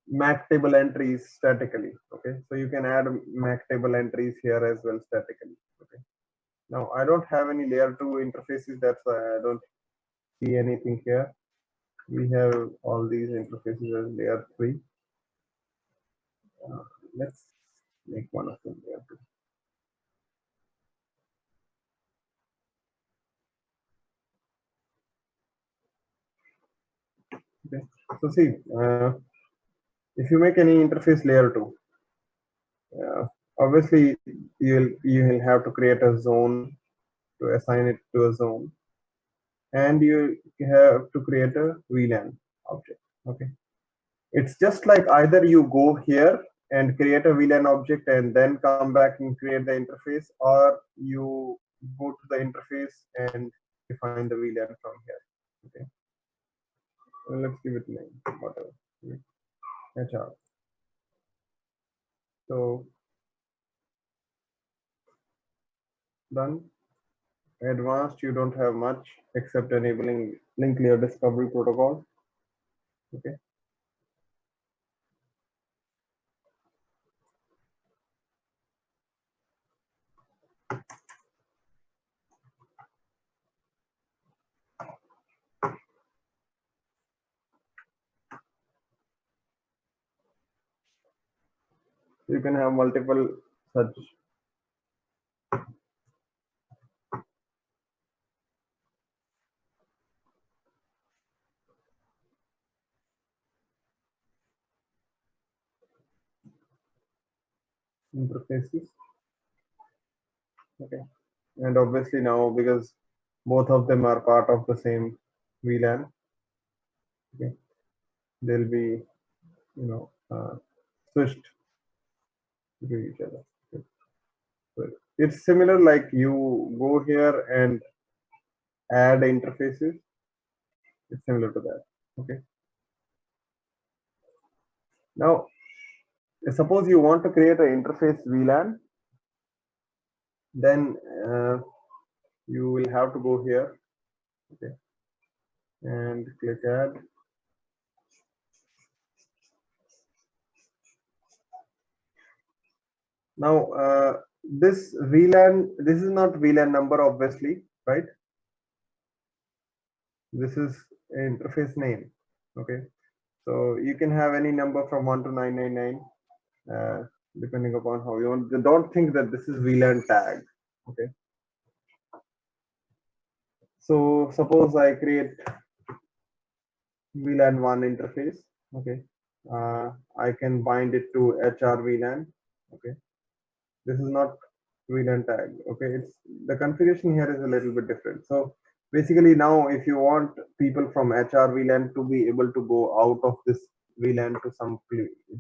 MAC table entries statically. Okay, so you can add MAC table entries here as well statically. Okay, now I don't have any layer 2 interfaces, that's why I don't see anything here. We have all these interfaces as layer 3. Let's make one of them layer 2. Okay, so see, if you make any interface layer 2, obviously you will have to create a zone to assign it to a zone, and you have to create a VLAN object. Okay, it's just like either you go here and create a VLAN object and then come back and create the interface, or you go to the interface and define the VLAN from here. Okay. Well, let's give it name, whatever. HR. So done. Advanced, you don't have much except enabling link layer discovery protocol. Okay. You can have multiple such interfaces. Okay. And obviously now, because both of them are part of the same VLAN, okay, they'll be, switched to each other. Okay. So it's similar, like you go here and add interfaces. It's similar to that. Okay. Now, suppose you want to create an interface VLAN, then you will have to go here, okay, and click add. Now, this VLAN, this is not VLAN number, obviously, right? This is interface name. Okay, so you can have any number from 1 to 999, depending upon how you want. Don't think that this is VLAN tag. Okay, so suppose I create VLAN 1 interface. Okay, I can bind it to HR VLAN. Okay, this is not VLAN tag. Okay, it's the configuration here is a little bit different. So basically now, if you want people from HR VLAN to be able to go out of this VLAN to some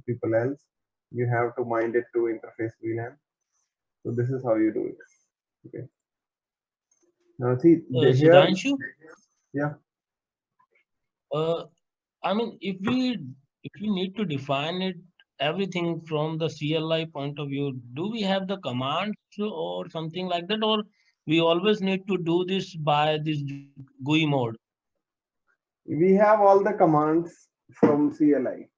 people else, you have to bind it to interface VLAN. So this is how you do it. Okay. Now see here. Sudhanshu, Yeah. I mean, if we need to define it everything from the CLI point of view, do we have the commands or something like that, or we always need to do this by this GUI mode? We have all the commands from CLI.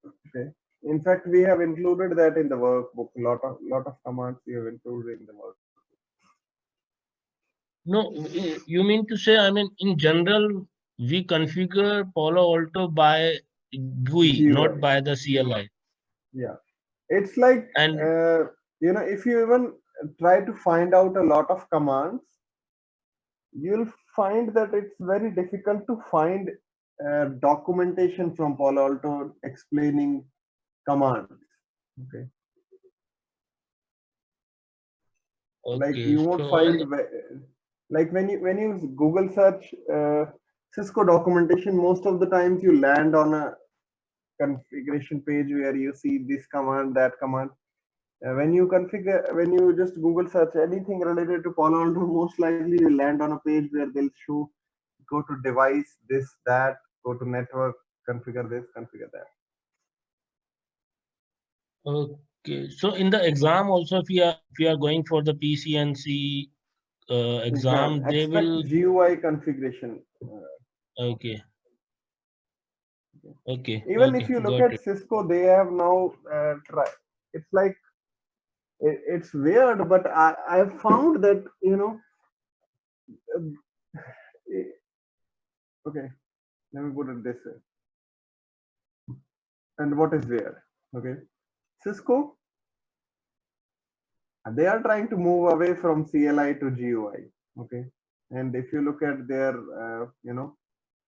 Okay. In fact, we have included that in the workbook. Lot of commands we have included in the workbook. No, you mean to say, I mean, in general, we configure Palo Alto by GUI, not GUI. by the CLI. Yeah, it's like, And if you even try to find out a lot of commands, you'll find that it's very difficult to find documentation from Palo Alto explaining commands. Okay. Like okay, you won't so find, like when you Google search Cisco documentation, most of the times you land on a configuration page where you see this command, that command. When you just Google search anything related to Palo Alto, most likely you land on a page where they'll show, go to device, this, that, go to network, configure this, configure that. okay, so in the exam also, if we are going for the PCNC exam, they Expect will. GUI configuration. Okay. Okay. Even Okay. if you look Got at it. Cisco, they have now it's like it's weird, but I found that okay, let me put it this way. And what is there? Okay, Cisco, they are trying to move away from CLI to GUI. Okay, and if you look at their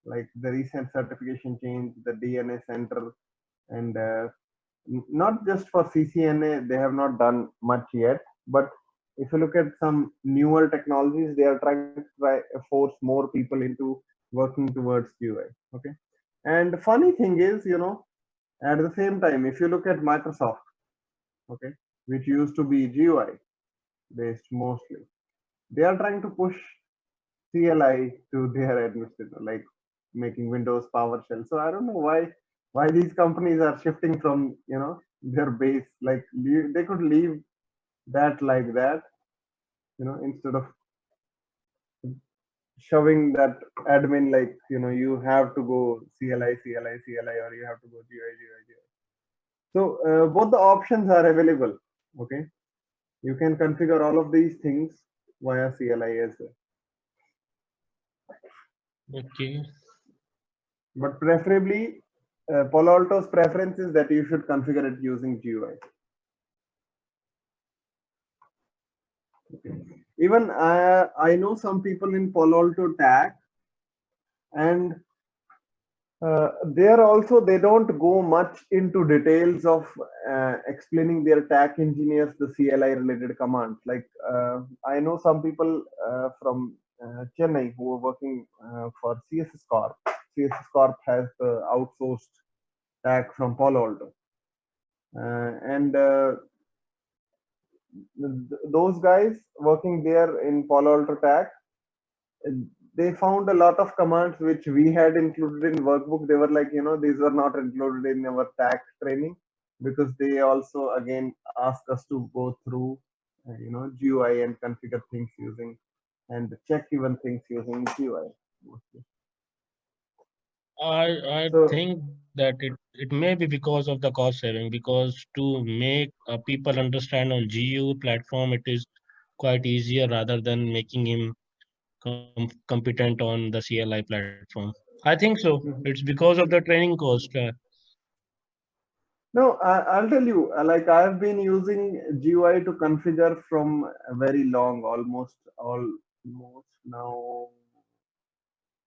like the recent certification change, the DNA Center, and not just for CCNA, they have not done much yet. But if you look at some newer technologies, they are trying to force more people into working towards GUI. Okay, and the funny thing is, at the same time, if you look at Microsoft, okay, which used to be GUI based mostly, They are trying to push CLI to their administrator, like making Windows PowerShell. So I don't know why these companies are shifting from their base. Like they could leave that like that, instead of shoving that admin, like you have to go CLI, or you have to go GUI. So both the options are available. Okay, you can configure all of these things via CLI as well. Okay. But preferably, Palo Alto's preference is that you should configure it using GUI. Even I know some people in Palo Alto TAC, and there also they don't go much into details of explaining their TAC engineers the CLI related commands. Like I know some people from Chennai who are working for CSS Corp. CSS Corp has outsourced TAC from Palo Alto, and those guys working there in Palo Alto TAC, they found a lot of commands which we had included in workbook. They were like, these were not included in our TAC training, because they also again asked us to go through, GUI and configure things using, and check even things using GUI. I So think that it may be because of the cost saving, because to make people understand on GU platform, it is quite easier rather than making him competent on the CLI platform. I think so. It's mhm. because of the training cost. No, I'll tell you, like I've been using GUI to configure from a very long, almost now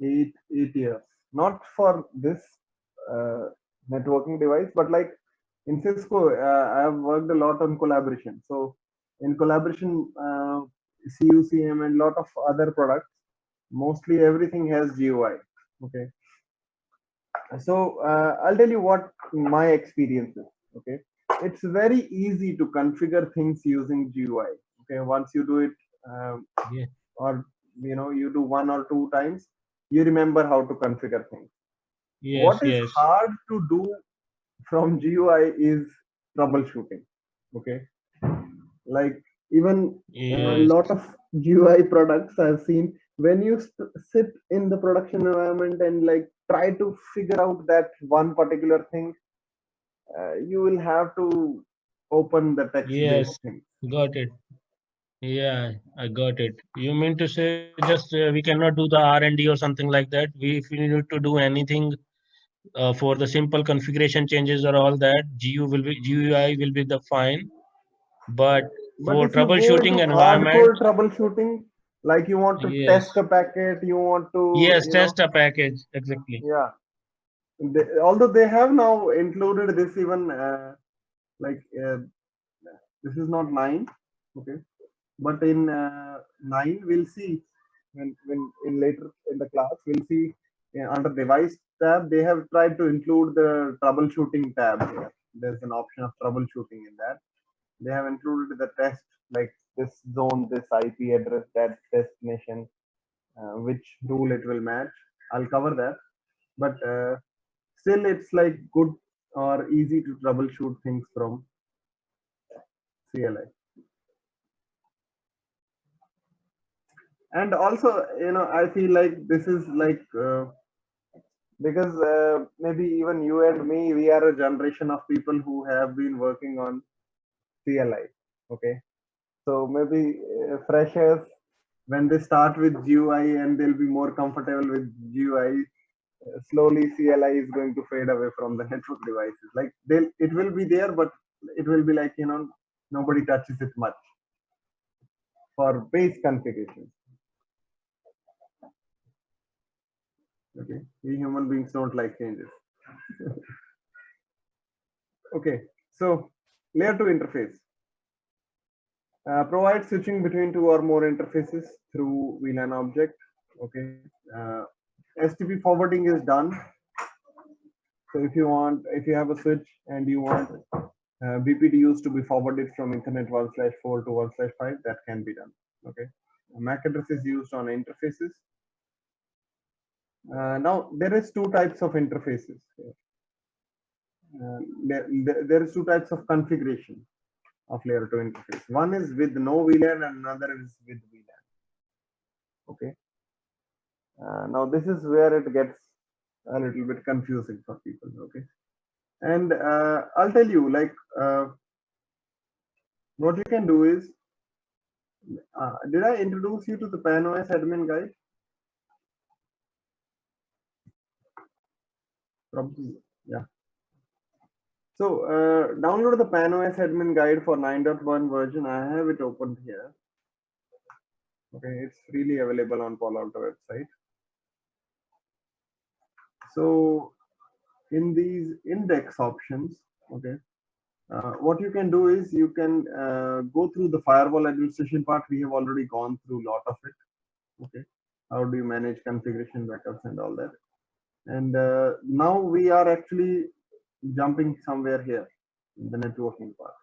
8 years. Not for this uh, networking device, but like in Cisco, I've worked a lot on collaboration. So in collaboration, CUCM and lot of other products, mostly everything has GUI. Okay, so I'll tell you what my experience is. Okay, it's very easy to configure things using GUI. Okay, once you do it, um, Yeah. or you do one or two times, you remember how to configure things. Yes, What is yes, hard to do from GUI is troubleshooting. Okay, like even a yes, lot of GUI products I've seen, when you sit in the production environment and like try to figure out that one particular thing, you will have to open the text-based yes. thing. Got it. Yeah, I got it. You mean to say just we cannot do the R&D or something like that? If we need to do anything for the simple configuration changes or all that, GUI will be the fine. But But for if you go into troubleshooting hardcore environments, troubleshooting, like you want to test yes, a packet, you want to, yes, test a package exactly. yeah. Although they have now included this even like this is not 9, okay, but in 9 we'll see when in later in the class we'll see under device tab they have tried to include the troubleshooting tab here. There's an option of troubleshooting in that. They have included the test, like this zone, this IP address, that destination, which rule it will match. I'll cover that, but still it's like good or easy to troubleshoot things from CLI. And also, I feel like this is like because maybe even you and me, we are a generation of people who have been working on CLI. Okay, so maybe freshers, when they start with GUI and they'll be more comfortable with GUI, slowly CLI is going to fade away from the network devices. Like it will be there, but it will be like nobody touches it much for base configuration. Okay, we human beings don't like changes. Okay, so layer 2 interface provides switching between two or more interfaces through VLAN object. Okay, uh, STP forwarding is done. So if you have a switch and you want BPDUs to be forwarded from Ethernet 1/4 to 1/5, that can be done. Okay, MAC address is used on interfaces. Now there is two types of interfaces. There is two types of configuration of layer 2 interface. One is with no VLAN and another is with VLAN. Okay. Now this is where it gets a little bit confusing for people. Okay. And I'll tell you, like, what you can do is, did I introduce you to the PanOS admin guide? Probably, yeah. So download the PanOS admin guide for 9.1 version. I have it opened here. Okay, it's freely available on Palo Alto website. So in these index options, okay, what you can do is you can go through the firewall administration part. We have already gone through a lot of it. Okay, how do you manage configuration backups and all that? And now we are actually jumping somewhere here in the networking part.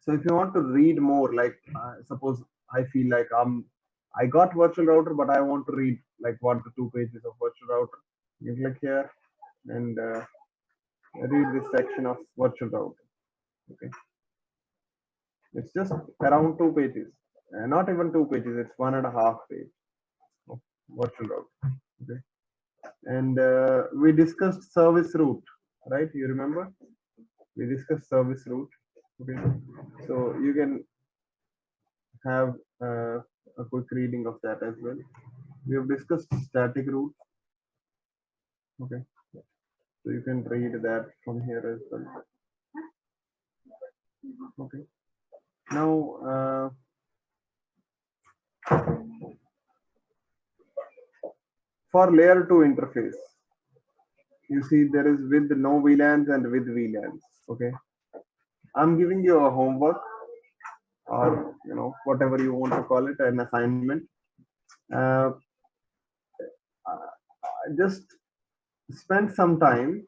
So if you want to read more, like suppose I feel like I got virtual router, but I want to read like 1 to 2 pages of virtual router. You click here and read this section of virtual router. Okay, it's just around 2 pages, not even 2 pages. It's 1.5 page of virtual router. Okay, and we discussed service route, right? You remember? We discussed service route. Okay, so you can have a quick reading of that as well. We have discussed static route. Okay, so you can read that from here as well. Okay, now for layer 2 interface, you see there is with no VLANs and with VLANs. Okay, I'm giving you a homework, or whatever you want to call it, an assignment. Just spend some time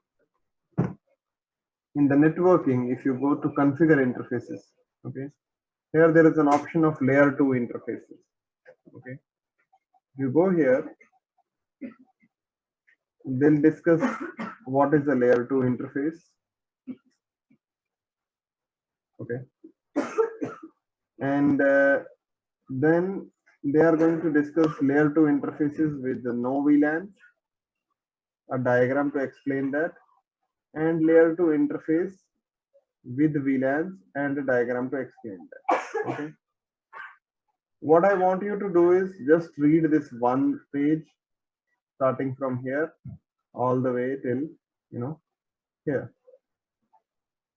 in the networking. If you go to configure interfaces, okay, here there is an option of layer 2 interfaces. Okay, you go here, they'll discuss what is the layer 2 interface. Okay, and then they are going to discuss layer 2 interfaces with the no VLAN, a diagram to explain that, and layer 2 interface with VLANs and a diagram to explain that. Okay, what I want you to do is just read this one page starting from here all the way till here.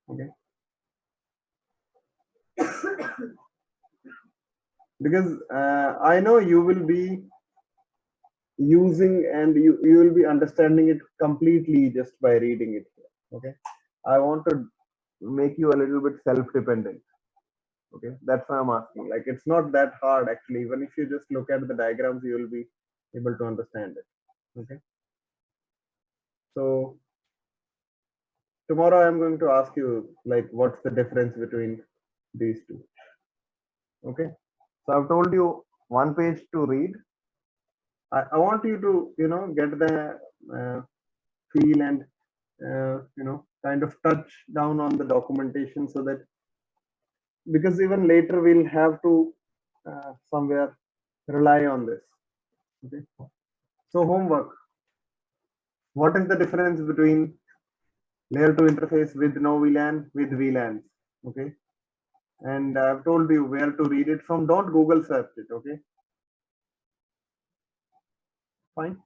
Okay, because I know you will be using and you will be understanding it completely just by reading it here. Okay, I want to make you a little bit self-dependent. Okay, that's why I'm asking. Like, it's not that hard actually. Even if you just look at the diagrams, you will be able to understand it. Okay, so tomorrow I'm going to ask you like what's the difference between these two. Okay, so I've told you one page to read. I want you to get the feel and kind of touch down on the documentation, so that, because even later we'll have to somewhere rely on this. Okay, so homework: what is the difference between layer 2 interface with no VLAN with VLANs? Okay, and I've told you where to read it from. Don't Google search it. Okay, fine.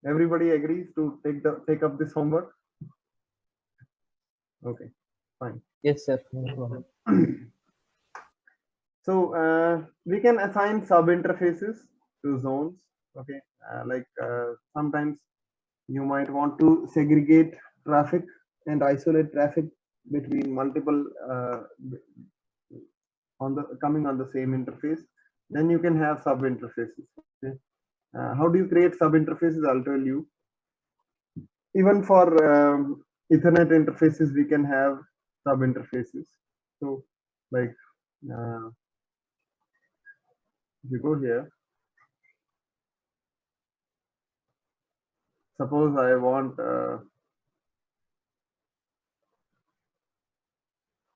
Everybody agrees to take up this homework. Okay, fine. Yes, sir. No problem. So we can assign sub interfaces to zones. Okay, sometimes you might want to segregate traffic and isolate traffic between multiple coming on the same interface. Then you can have sub interfaces. Okay, how do you create sub interfaces? I'll tell you. Even for Ethernet interfaces, we can have sub interfaces. So like If you go here, suppose I want,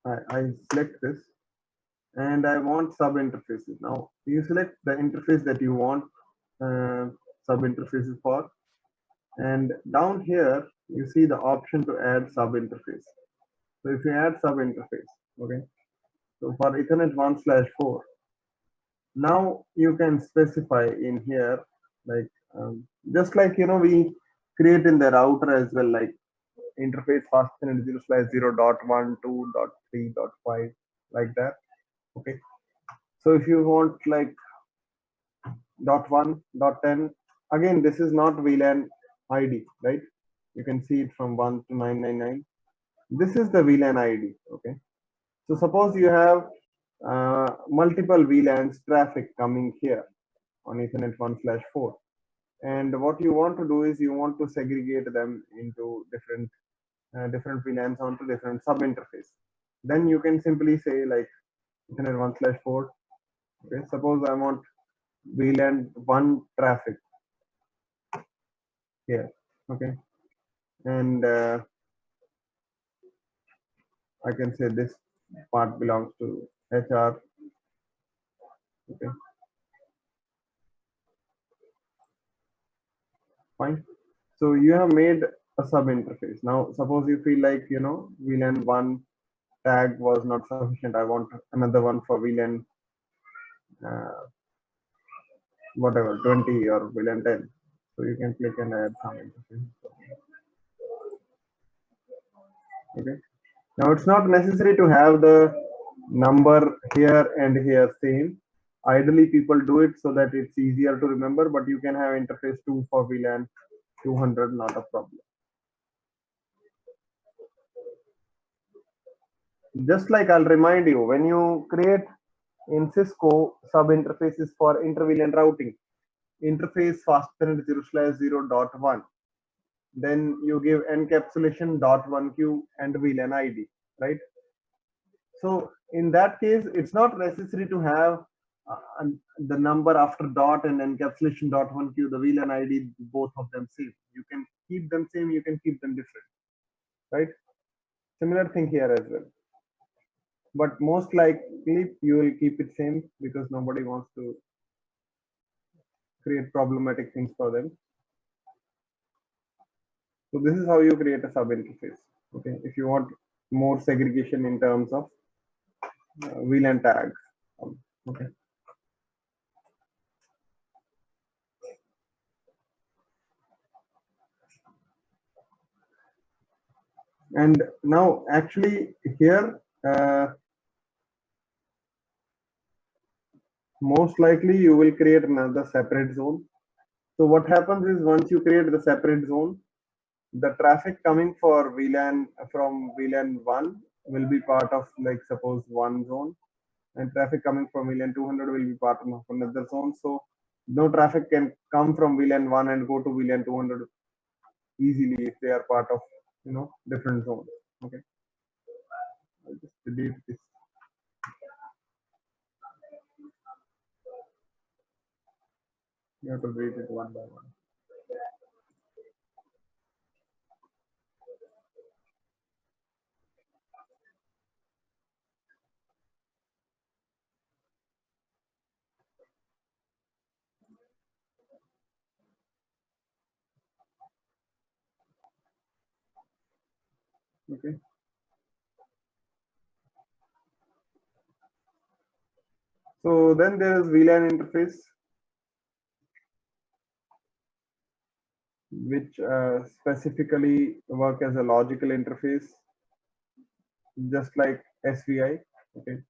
I select this and I want sub interfaces. Now you select the interface that you want sub interfaces for, and down here you see the option to add sub interface. So if you add sub interface, okay, so for Ethernet 1/4, now you can specify in here, like just like we create in the router as well, like interface fast Ethernet 0/0.1, 2.3.5, like that. Okay, so if you want like dot one, dot 10, again this is not VLAN ID, right? You can see it from 1 to 999. This is the VLAN ID. Okay, so suppose you have multiple VLANs traffic coming here on Ethernet 1/4, and what you want to do is you want to segregate them into different VLANs onto different sub interface. Then you can simply say like Ethernet 1/4. Okay, suppose I want VLAN 1 traffic here. Okay, and I can say this part belongs to HR. Okay, fine. So you have made a sub interface. Now suppose you feel like VLAN 1 tag was not sufficient. I want another one for VLAN uh, whatever 20 or VLAN 10. So you can click and add some interface. Okay. Now it's not necessary to have the number here and here same. Ideally, people do it so that it's easier to remember, but you can have interface 2 for VLAN 200, not a problem. Just like I'll remind you, when you create in Cisco sub interfaces for inter-VLAN routing, interface fastnet 0/0.1, then you give encapsulation .1q and VLAN ID, right? So in that case, it's not necessary to have the number after dot and encapsulation .1q, the VLAN ID, both of them same. You can keep them same, you can keep them different, right? Similar thing here as well. But most likely you will keep it same because nobody wants to create problematic things for them. So this is how you create a sub interface. Okay, if you want more segregation in terms of VLAN tags. Okay. And now actually here, most likely you will create another separate zone. So what happens is once you create the separate zone, the traffic coming for VLAN from VLAN 1 will be part of like suppose one zone, and traffic coming from VLAN 200 will be part of another zone. So no traffic can come from VLAN 1 and go to VLAN 200 easily if they are part of different zones. Okay, I'll just delete this. You have to read it one by one. Okay. So then there is VLAN interface, which specifically work as a logical interface, just like SVI. Okay.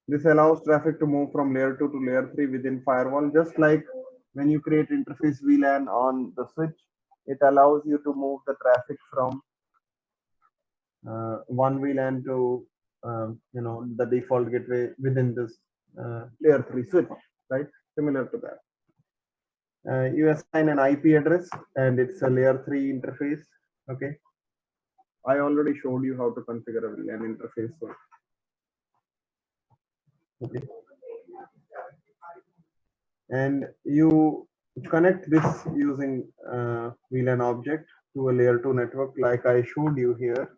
This allows traffic to move from layer 2 to layer 3 within firewall, just like when you create interface VLAN on the switch, it allows you to move the traffic from one VLAN to the default gateway within this layer 3 switch, right? Similar to that. You assign an IP address and it's a layer 3 interface. Okay. I already showed you how to configure a VLAN interface. So, okay. and you connect this using VLAN object to a layer 2 network, like I showed you here,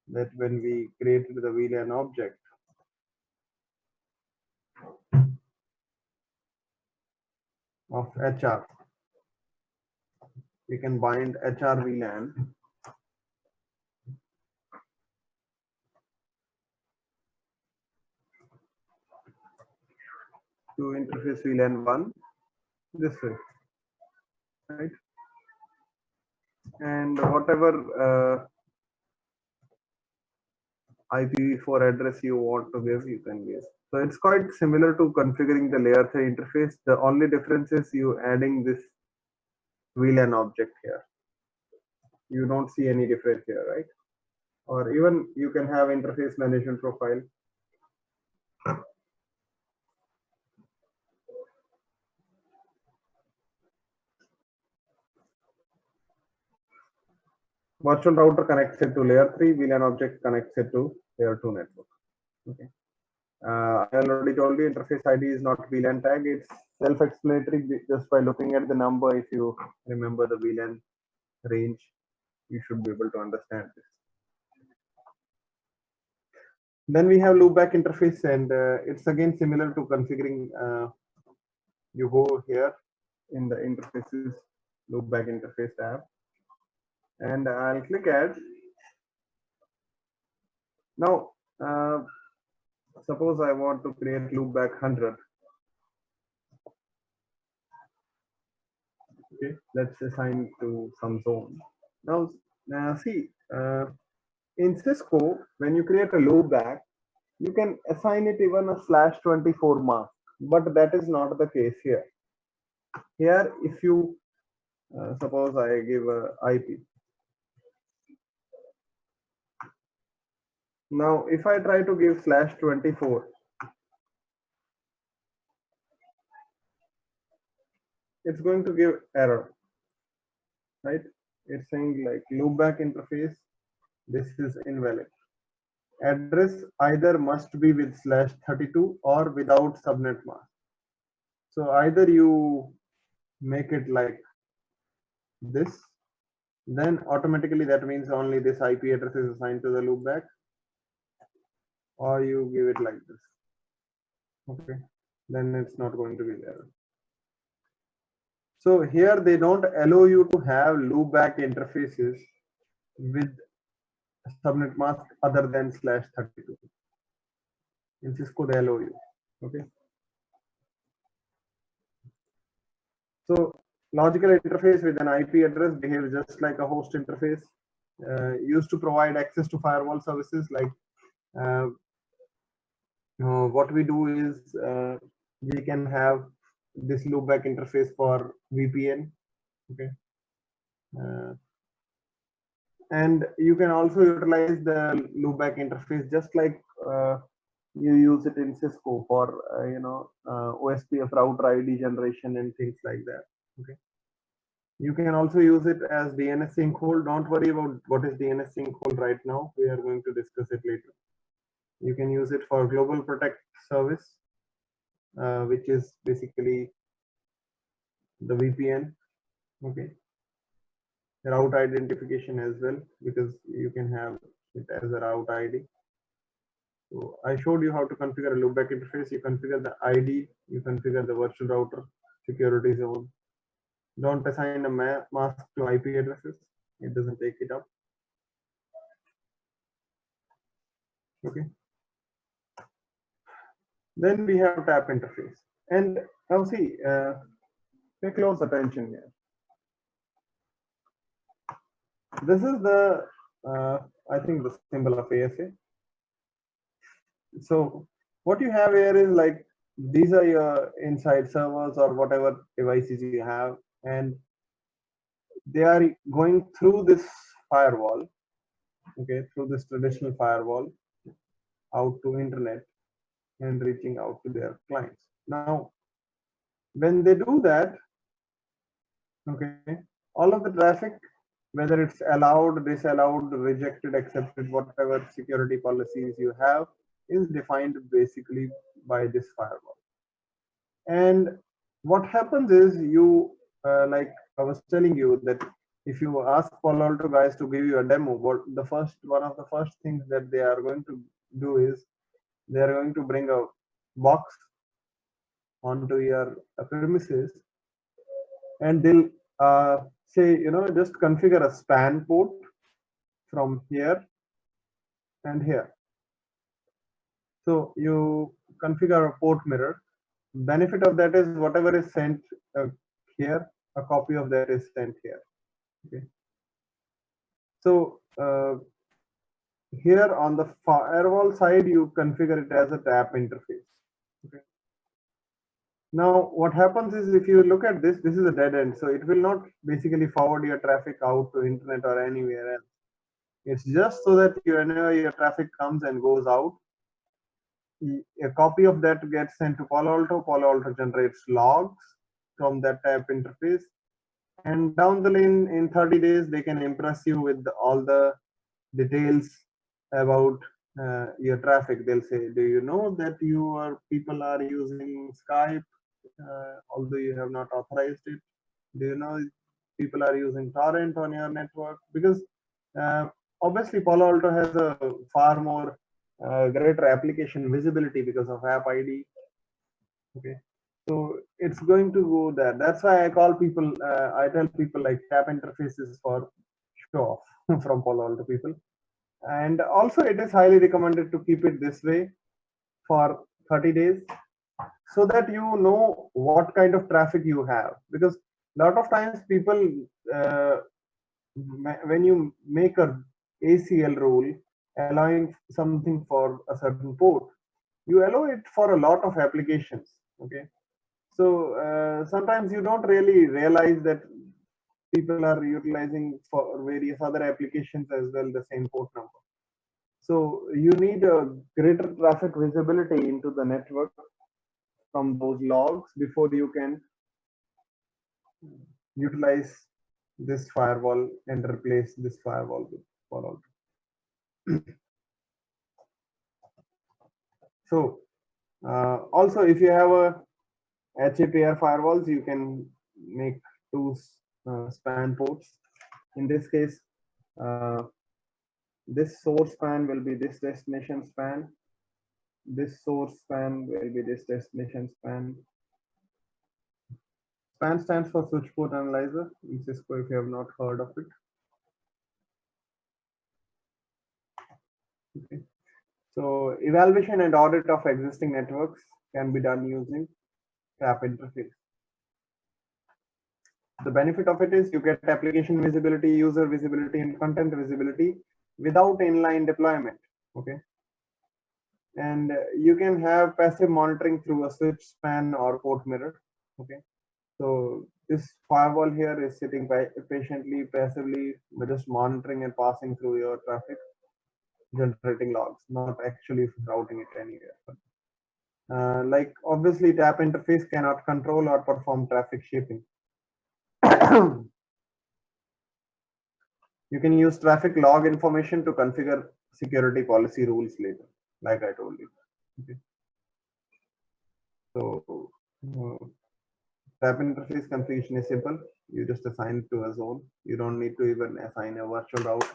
that when we created the VLAN object, of HR, we can bind HR VLAN to interface VLAN 1 this way, right? And whatever IPv4 address you want to give, you can give. So it's quite similar to configuring the layer 3 interface. The only difference is you adding this VLAN object here. You don't see any difference here, right? Or even you can have interface management profile. Virtual router connects it to layer 3, VLAN object connects it to layer 2 network. Okay. I already told you interface ID is not VLAN tag. It's self-explanatory just by looking at the number. If you remember the VLAN range, you should be able to understand this. Then we have loopback interface, and it's again similar to configuring. You go here in the interfaces loopback interface tab, and I'll click add. Now, suppose I want to create loopback 100. Okay, let's assign to some zone. Now, see, in Cisco, when you create a loopback, you can assign it even a /24 mask, but that is not the case here. Here, if you suppose I give a IP. Now, if I try to give /24, it's going to give error, right? It's saying like loopback interface, this is invalid. Address either must be with /32 or without subnet mask. So either you make it like this, then automatically that means only this IP address is assigned to the loopback, or you give it like this. Okay, then it's not going to be there. So here they don't allow you to have loopback interfaces with subnet mask other than /32. In Cisco they allow you. Okay. So logical interface with an IP address behaves just like a host interface, used to provide access to firewall services. Like what we do is we can have this loopback interface for VPN. Okay. And you can also utilize the loopback interface just like you use it in Cisco for OSPF router ID generation and things like that. Okay. You can also use it as DNS sinkhole. Don't worry about what is DNS sinkhole right now. We are going to discuss it later. You can use it for Global Protect service, which is basically the VPN. Okay. Route identification as well, because you can have it as a route ID. So I showed you how to configure a loopback interface. You configure the ID, you configure the virtual router, security zone. Don't assign a mask to IP addresses. It doesn't take it up. Okay. Then we have tap interface. And now see, pay close attention here. This is the, I think the symbol of ASA. So what you have here is like, these are your inside servers or whatever devices you have, and they are going through this firewall, okay, through this traditional firewall out to internet and reaching out to their clients. Now, when they do that, okay, all of the traffic, whether it's allowed, disallowed, rejected, accepted, whatever security policies you have, is defined basically by this firewall. And what happens is you, like I was telling you that if you ask Palo Alto guys to give you a demo, one of the first things that they are going to do is they are going to bring a box onto your premises, and they'll say, just configure a span port from here and here. So you configure a port mirror. Benefit of that is whatever is sent here, a copy of that is sent here. Okay. So here on the firewall side, you configure it as a tap interface. Okay. Now, what happens is if you look at this, this is a dead end. So it will not basically forward your traffic out to internet or anywhere else. It's just so that whenever your traffic comes and goes out, a copy of that gets sent to Palo Alto. Palo Alto generates logs from that tap interface. And down the lane in 30 days, they can impress you with all the details about your traffic. They'll say, do you know that people are using Skype, although you have not authorized it? Do you know people are using torrent on your network? Because uh, obviously Palo Alto has a far more greater application visibility because of App ID. Okay, so it's going to go there. That's why I tell people like tap interfaces for show off from Palo Alto people. And also it is highly recommended to keep it this way for 30 days so that you know what kind of traffic you have, because a lot of times people uh, when you make a ACL rule allowing something for a certain port, you allow it for a lot of applications. Okay, so sometimes you don't really realize that people are utilizing for various other applications as well the same port number. So you need a greater traffic visibility into the network from those logs before you can utilize this firewall and replace this firewall with Palo Alto. So also if you have a HAPR firewalls, you can make two span ports. In this case, uh, this source span will be this destination span. This source span will be this destination span. SPAN stands for switch port analyzer in Cisco if you have not heard of it. Okay. So evaluation and audit of existing networks can be done using tap interface. The benefit of it is you get application visibility, user visibility, and content visibility without inline deployment. Okay. And you can have passive monitoring through a switch span or port mirror. Okay. So this firewall here is sitting patiently, passively, just monitoring and passing through your traffic, generating logs, not actually routing it anywhere. Like obviously tap interface cannot control or perform traffic shaping. You can use traffic log information to configure security policy rules later, like I told you. Okay. So tap interface configuration is simple. You just assign it to a zone. You don't need to even assign a virtual route.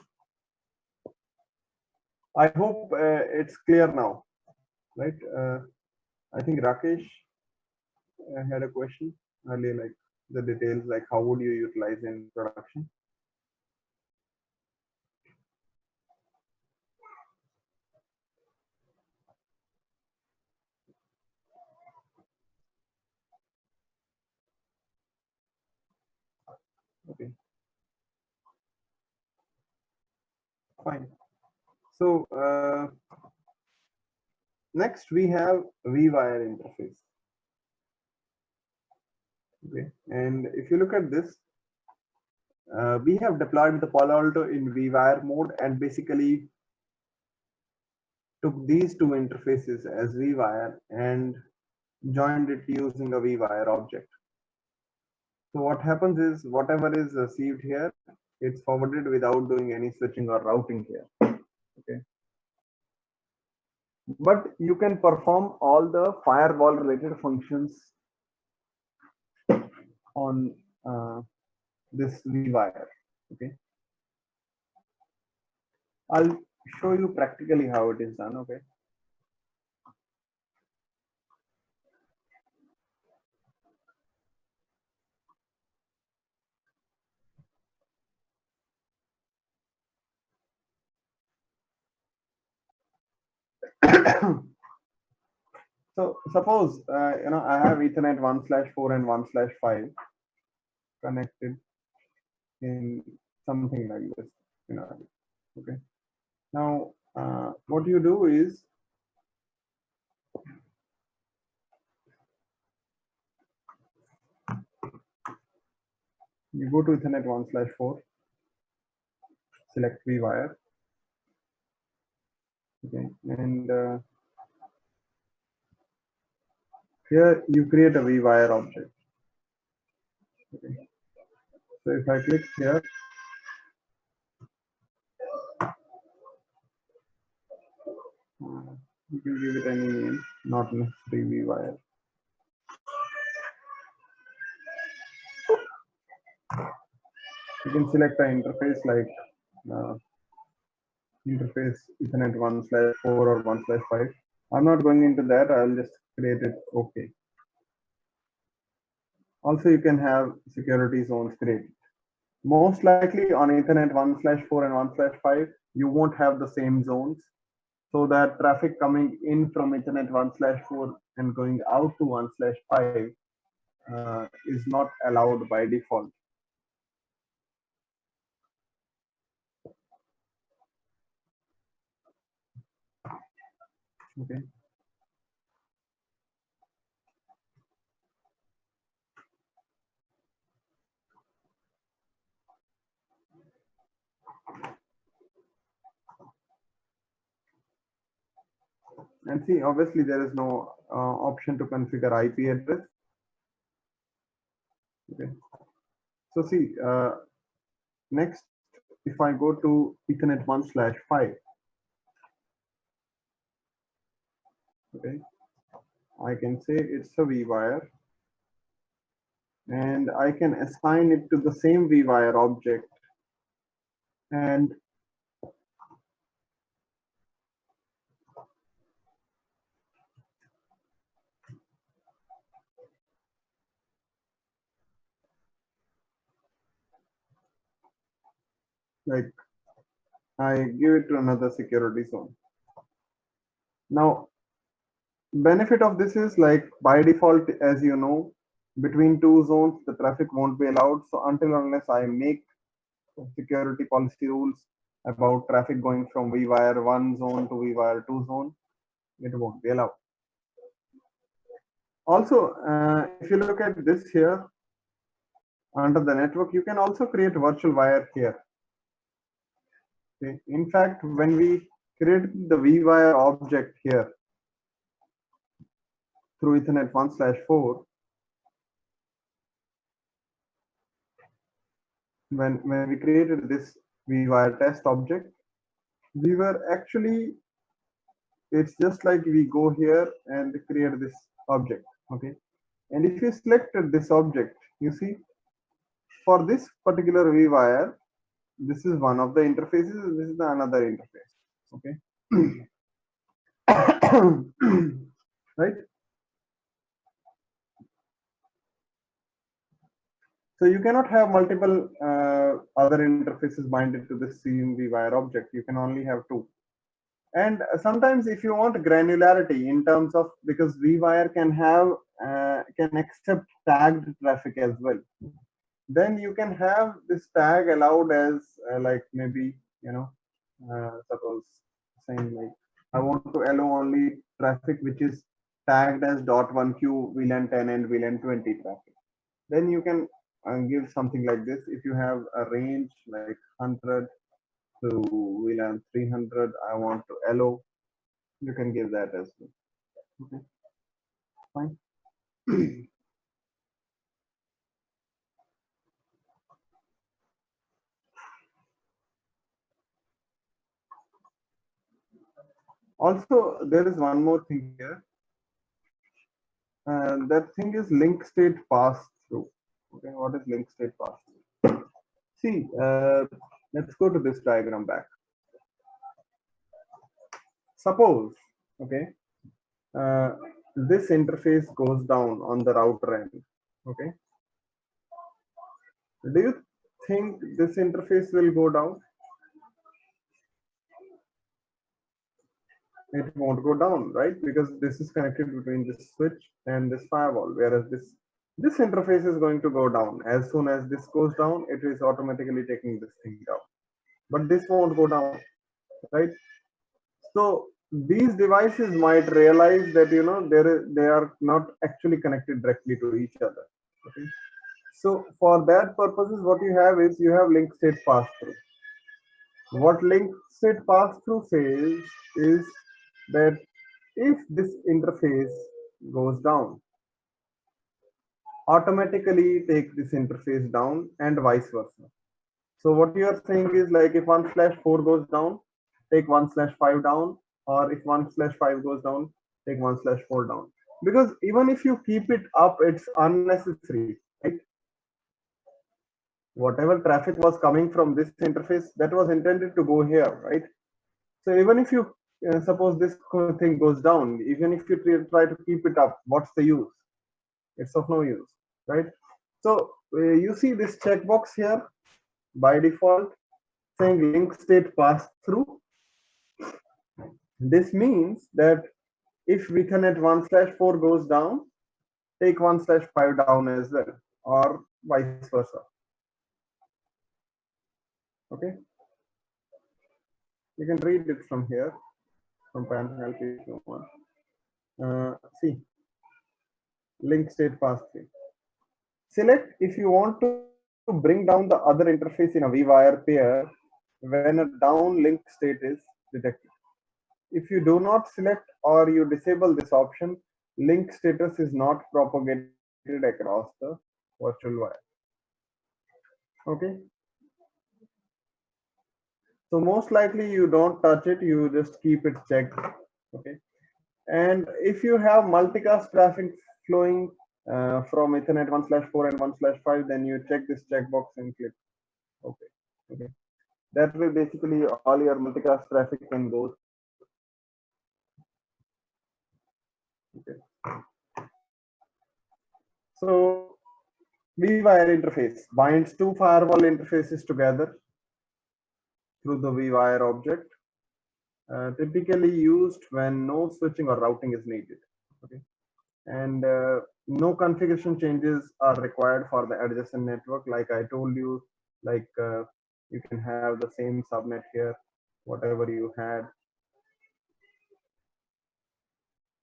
I hope it's clear now, right? I think Rakesh had a question earlier, like the details, like how would you utilize in production? Okay, fine. So next we have vWire interface. Okay, and if you look at this, we have deployed the Palo Alto in vWire mode and basically took these two interfaces as vWire and joined it using a vWire object. So what happens is whatever is received here, it's forwarded without doing any switching or routing here. Okay. But you can perform all the firewall related functions on this V wire. Okay, I'll show you practically how it is done. Okay. So suppose I have Ethernet 1/4 and 1/5 connected in something like this. Okay. Now what you do is you go to Ethernet 1/4, select V wire. Okay, and here you create a V wire object. Okay. So if I click here, you can give it any name, not necessarily V wire. You can select an interface like interface Ethernet 1/4 or 1/5. I'm not going into that. I'll just create it. Okay. Also, you can have security zones created. Most likely on Ethernet 1/4 and 1/5, you won't have the same zones. So that traffic coming in from Ethernet 1/4 and going out to 1/5 is not allowed by default. Okay. And see, obviously there is no option to configure IP address. Okay. So see, next, if I go to Ethernet 1/5, okay, I can say it's a V wire, and I can assign it to the same V wire object, and like I give it to another security zone. Now, benefit of this is like by default, as you know, between two zones, the traffic won't be allowed. So until unless I make security policy rules about traffic going from vWire 1 zone to vWire 2 zone, it won't be allowed. Also, if you look at this here, under the network, you can also create virtual wire here. Okay. In fact, when we create the vWire object here through Ethernet 1/4, when we created this vWire test object, we were actually, it's just like we go here and create this object. Okay. And if you selected this object, you see, for this particular vWire, this is one of the interfaces, this is the another interface. Okay. Right. So you cannot have multiple other interfaces binded to the same vWire object. You can only have two. And sometimes if you want granularity in terms of, because vWire can have can accept tagged traffic as well, then you can have this tag allowed as like maybe suppose saying like I want to allow only traffic which is tagged as .1q VLAN 10 and VLAN 20 traffic. Then you can give something like this. If you have a range like 100 to VLAN 300, I want to allow, you can give that as well. Okay, fine. Also, there is one more thing here. That thing is link state pass through. Okay, what is link state pass through? See, let's go to this diagram back. Suppose, okay, uh, this interface goes down on the router end. Okay, do you think this interface will go down? It won't go down, right? Because this is connected between this switch and this firewall, whereas this interface is going to go down. As soon as this goes down, it is automatically taking this thing down. But this won't go down, right? So these devices might realize that they are not actually connected directly to each other. Okay. So for that purposes, what you have is you have link state pass through. What link state pass through says is that if this interface goes down, automatically take this interface down and vice versa. So what you are saying is like if 1/4 goes down, take 1/5 down, or if 1/5 goes down, take 1/4 down. Because even if you keep it up, it's unnecessary, right? Whatever traffic was coming from this interface, that was intended to go here, right? So even if you suppose this thing goes down, even if you try to keep it up, what's the use? It's of no use, right? So you see this checkbox here by default saying link state pass through. This means that if Ethernet 1/4 goes down, take 1/5 down as well, or vice versa. Okay, you can read it from here, from Panther help if you want. See, link state pass through. Select if you want to bring down the other interface in a vWire pair when a down link state is detected. If you do not select or you disable this option, link status is not propagated across the virtual wire. Okay. So most likely you don't touch it, you just keep it checked. Okay. And if you have multicast traffic flowing from Ethernet 1/4 and 1/5, then you check this checkbox and click OK. Okay. That way, basically, all your multicast traffic can go. Okay. So vWire interface binds two firewall interfaces together through the vWire object, typically used when no switching or routing is needed. Okay. And no configuration changes are required for the adjacent network. Like I told you, like you can have the same subnet here, whatever you had,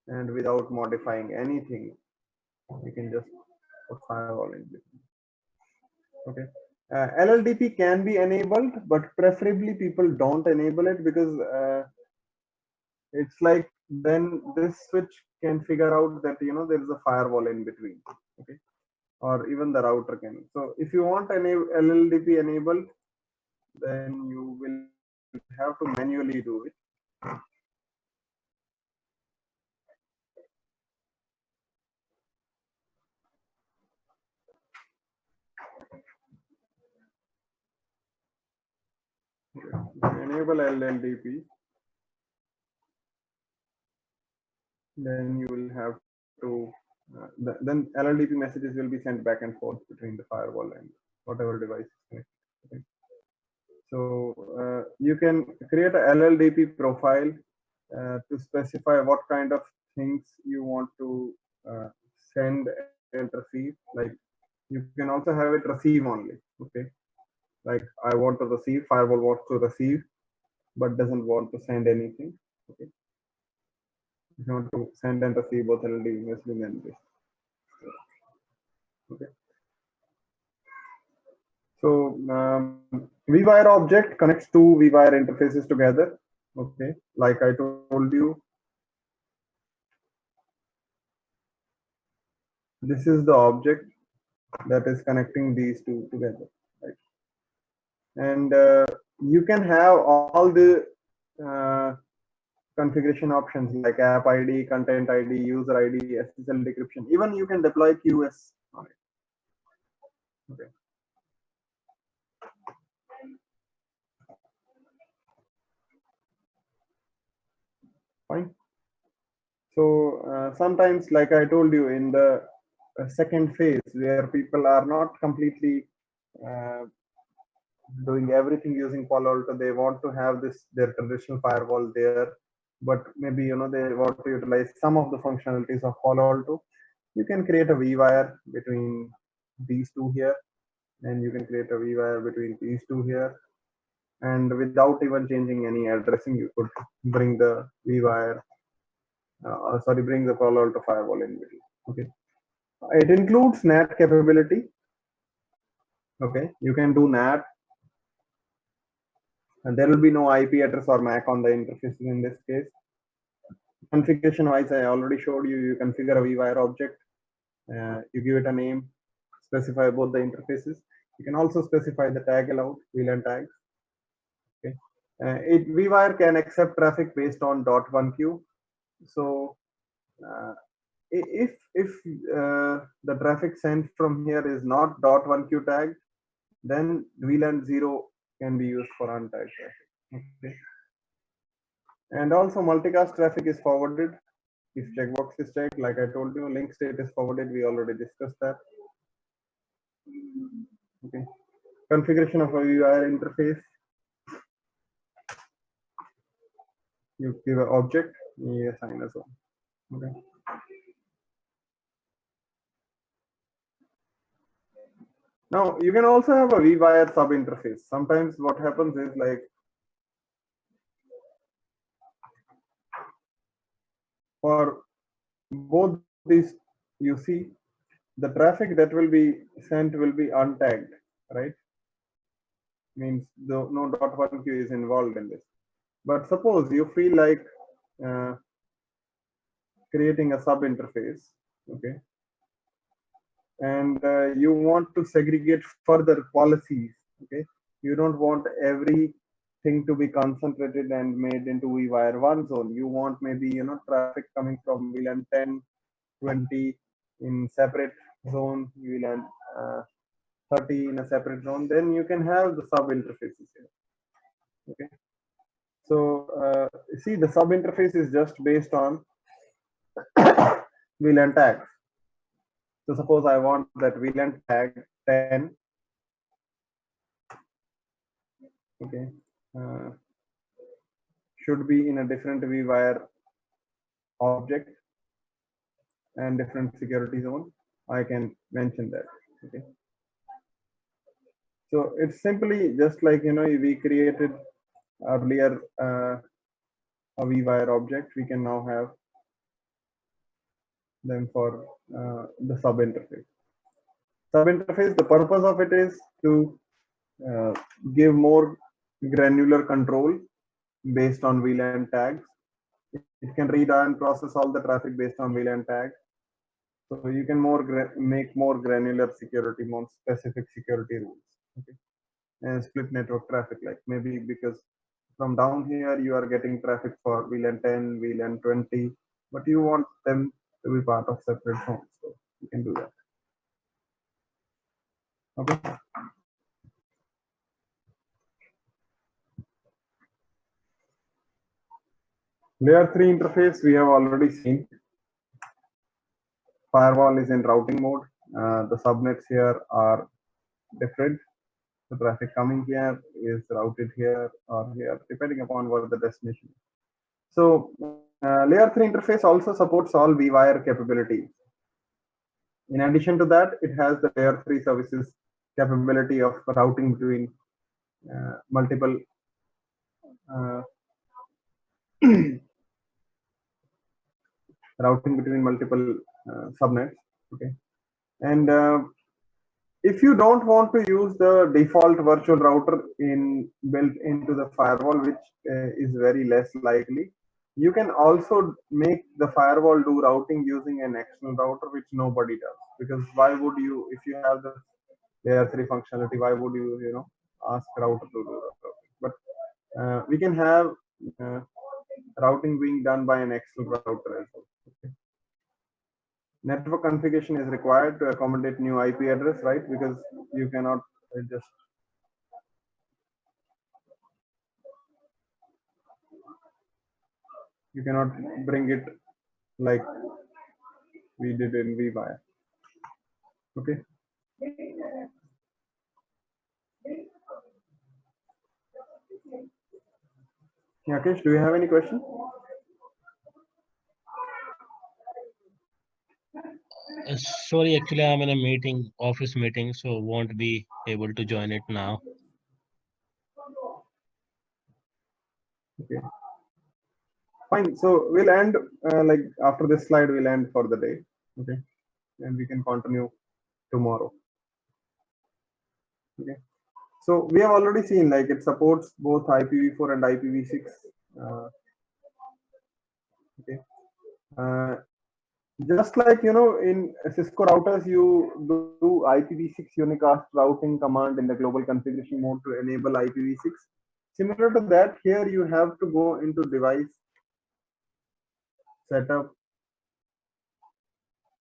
and without modifying anything, you can just put firewall in between. Okay. LLDP can be enabled, but preferably people don't enable it because it's like then this switch can figure out that there is a firewall in between. Okay. Or even the router can. So if you want LLDP enabled, then you will have to manually do it. Enable LLDP, then you will have to then LLDP messages will be sent back and forth between the firewall and whatever device is connected. Okay. So you can create a LLDP profile to specify what kind of things you want to send and receive. Like you can also have it receive only. Okay. Like I want to receive, firewall wants to receive, but doesn't want to send anything. Okay. If you want to send and receive both LLDP messaging and this. Okay. So vWire object connects two vWire interfaces together. Okay, like I told you, this is the object that is connecting these two together, right? And you can have all the configuration options like app ID, content ID, user ID, SSL decryption. Even you can deploy QoS on it. Okay. Fine. So sometimes, like I told you, in the second phase where people are not completely uh, doing everything using Palo Alto, they want to have this their traditional firewall there, but maybe they want to utilize some of the functionalities of Palo Alto. You can create a vWire between these two here, and you can create a vWire between these two here, and without even changing any addressing, you could bring the vWire. Sorry, bring the Palo Alto firewall in between. Okay. It includes NAT capability. Okay, you can do NAT, and there will be no IP address or MAC on the interfaces in this case. Configuration wise, I already showed you. You configure a vWire object, you give it a name, specify both the interfaces. You can also specify the tag allowed, VLAN tags. Okay, vWire can accept traffic based on .1 queue. So if the traffic sent from here is not .1 queue tag, then VLAN 0 can be used for untagged traffic. Okay. And also multicast traffic is forwarded if checkbox is checked. Like I told you, link state is forwarded. We already discussed that. Okay. Configuration of a vWire interface. You give an object, you assign as well. Okay. Now you can also have a vWire sub interface. Sometimes what happens is like for both these, you see the traffic that will be sent will be untagged, right? Means no .1 queue is involved in this. But suppose you feel like creating a sub interface, okay, and you want to segregate further policies, okay, you don't want everything to be concentrated and made into vWire one zone. You want maybe traffic coming from VLAN 10, 20 in separate zone, VLAN 30 in a separate zone. Then you can have the sub interfaces here. Okay, so see, the sub interface is just based on VLAN tags. So suppose I want that VLAN tag 10. Okay, uh, should be in a different vWire object and different security zone. I can mention that. Okay, so it's simply just like we created earlier a vWire object. We can now have them for the sub interface. Sub interface, the purpose of it is to uh, give more granular control based on VLAN tags. It can read and process all the traffic based on VLAN tags. So you can make more granular security, more specific security rules. Okay, and split network traffic, like maybe because from down here you are getting traffic for VLAN 10, VLAN 20, but you want them to be part of separate zones. So you can do that. Okay. Layer 3 interface we have already seen. Firewall is in routing mode. The subnets here are different. The traffic coming here is routed here or here, depending upon what the destination is. So layer 3 interface also supports all vWire capabilities. In addition to that, it has the layer 3 services capability of routing between multiple uh, routing between multiple subnets. Okay, and if you don't want to use the default virtual router built into the firewall, which is very less likely, you can also make the firewall do routing using an external router, which nobody does. Because why would you, if you have the layer 3 functionality, why would you ask router to do routing? But we can have uh, routing being done by an external router as well. Okay. network configuration is required to accommodate new IP address, right? Because you cannot just bring it like we did in vWire. Okay. Yakesh, do you have any question? Sorry, actually, I'm in a meeting, office meeting, so won't be able to join it now. Okay. Fine. So we'll end like after this slide, we'll end for the day. Okay. And we can continue tomorrow. Okay. So we have already seen like it supports both IPv4 and IPv6. Okay. Just like in Cisco routers, you do IPv6 unicast routing command in the global configuration mode to enable IPv6. Similar to that, here you have to go into device setup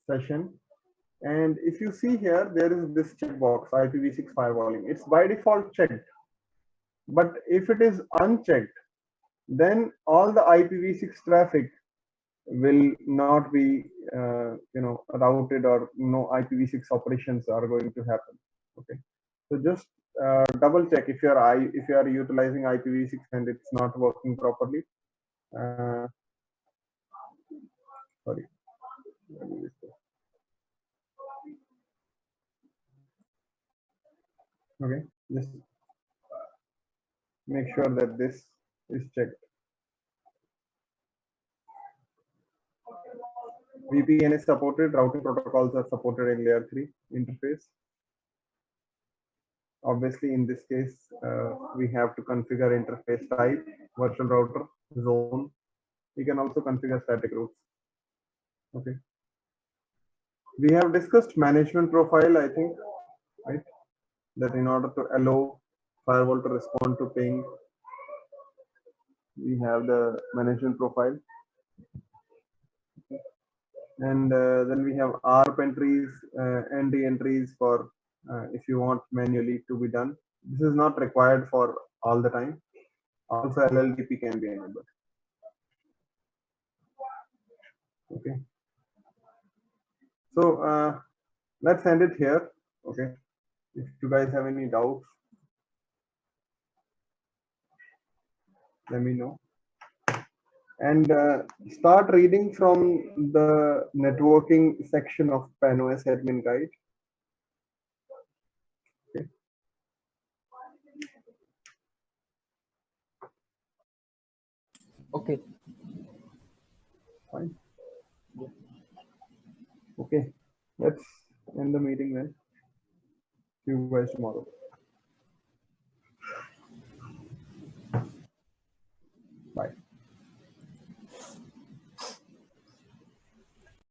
session. And if you see here, there is this checkbox IPv6 firewalling. It's by default checked. But if it is unchecked, then all the IPv6 traffic will not be routed, or no IPv6 operations are going to happen. Okay, so just double check if you are utilizing IPv6 and it's not working properly. Sorry. Okay, just make sure that this is checked. VPN is supported, routing protocols are supported in layer 3 interface. Obviously, in this case, we have to configure interface type, virtual router, zone. We can also configure static routes. Okay. We have discussed management profile, I think, right? That in order to allow firewall to respond to ping, we have the management profile. And then we have ARP entries, ND entries for if you want manually to be done. This is not required for all the time. Also, LLDP can be enabled. Okay. So let's end it here. Okay. If you guys have any doubts, let me know. And start reading from the networking section of PAN-OS admin guide. Okay. Okay. Fine. Okay. Let's end the meeting then. See you guys tomorrow.